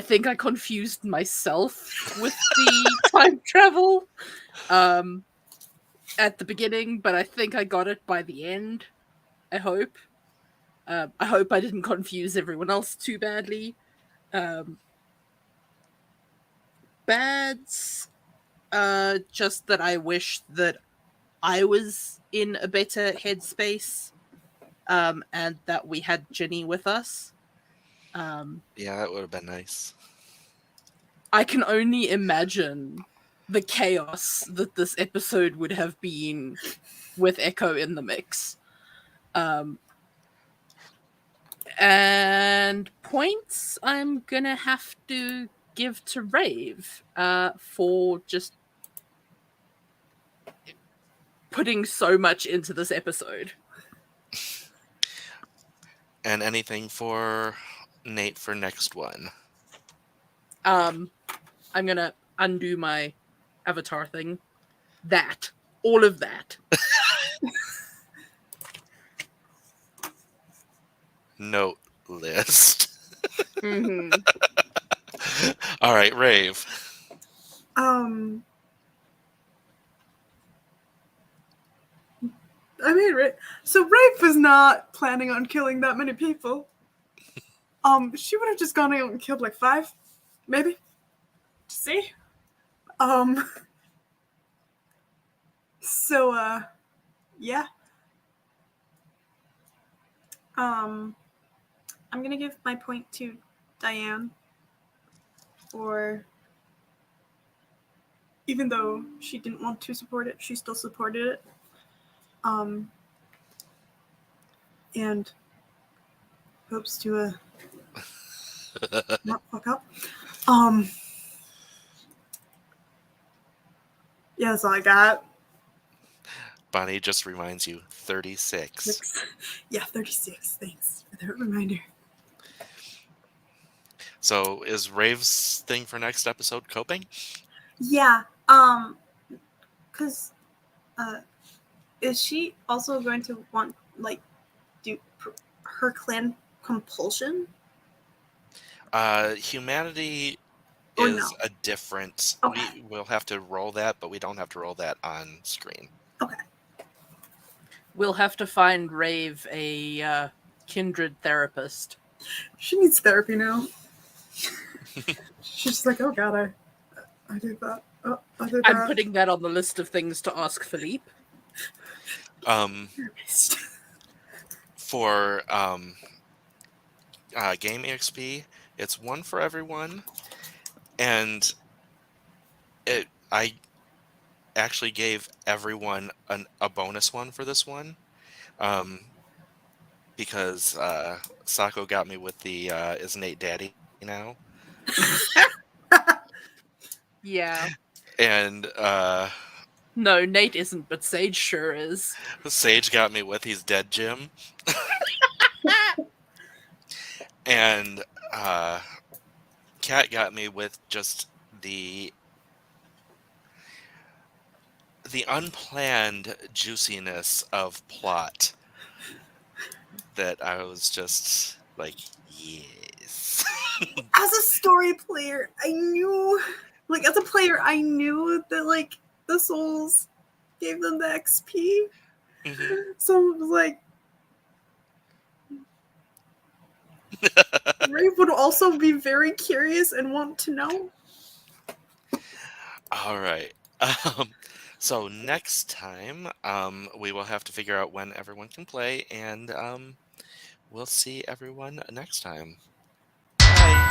think I confused myself with the time travel at the beginning, but I think I got it by the end. I hope. I hope I didn't confuse everyone else too badly. Bads, just that I wish that I was in a better headspace, and that we had Jinne with us. Yeah, that would have been nice. I can only imagine the chaos that this episode would have been with Echo in the mix. And points I'm gonna have to give to Rave for just putting so much into this episode. And anything for Nate for next one? I'm gonna undo my avatar thing. All of that. Note list. Mm-hmm. All right, Rave. I mean, so Rave was not planning on killing that many people. She would have just gone out and killed like 5, maybe. See? So, yeah. I'm gonna give my point to Diane, for even though she didn't want to support it, she still supported it. And hopes to not fuck up. Yeah, that's all I got. Bonnie just reminds you, 36. Yeah, 36. Thanks for the reminder. So is Rave's thing for next episode coping? Yeah, because is she also going to want, like, do her clan compulsion? Humanity Or is no? a different... Okay. We'll have to roll that, but we don't have to roll that on screen. Okay. We'll have to find Rave a kindred therapist. She needs therapy now. She's just like, oh god, I did that. Oh, I did that. I'm putting that on the list of things to ask Philippe. Therapist. For Game EXP, it's one for everyone, and I actually gave everyone a bonus one for this one, because Sako got me with the is Nate daddy now? Yeah. And No, Nate isn't, but Sage sure is. Sage got me with he's dead Jim. And Kat got me with just the unplanned juiciness of plot that I was just like, yes. As a story player, I knew, like, as a player, I knew that, like, the souls gave them the XP. Mm-hmm. So it was like, Rave would also be very curious and want to know. All right. So next time, we will have to figure out when everyone can play, and we'll see everyone next time. Bye.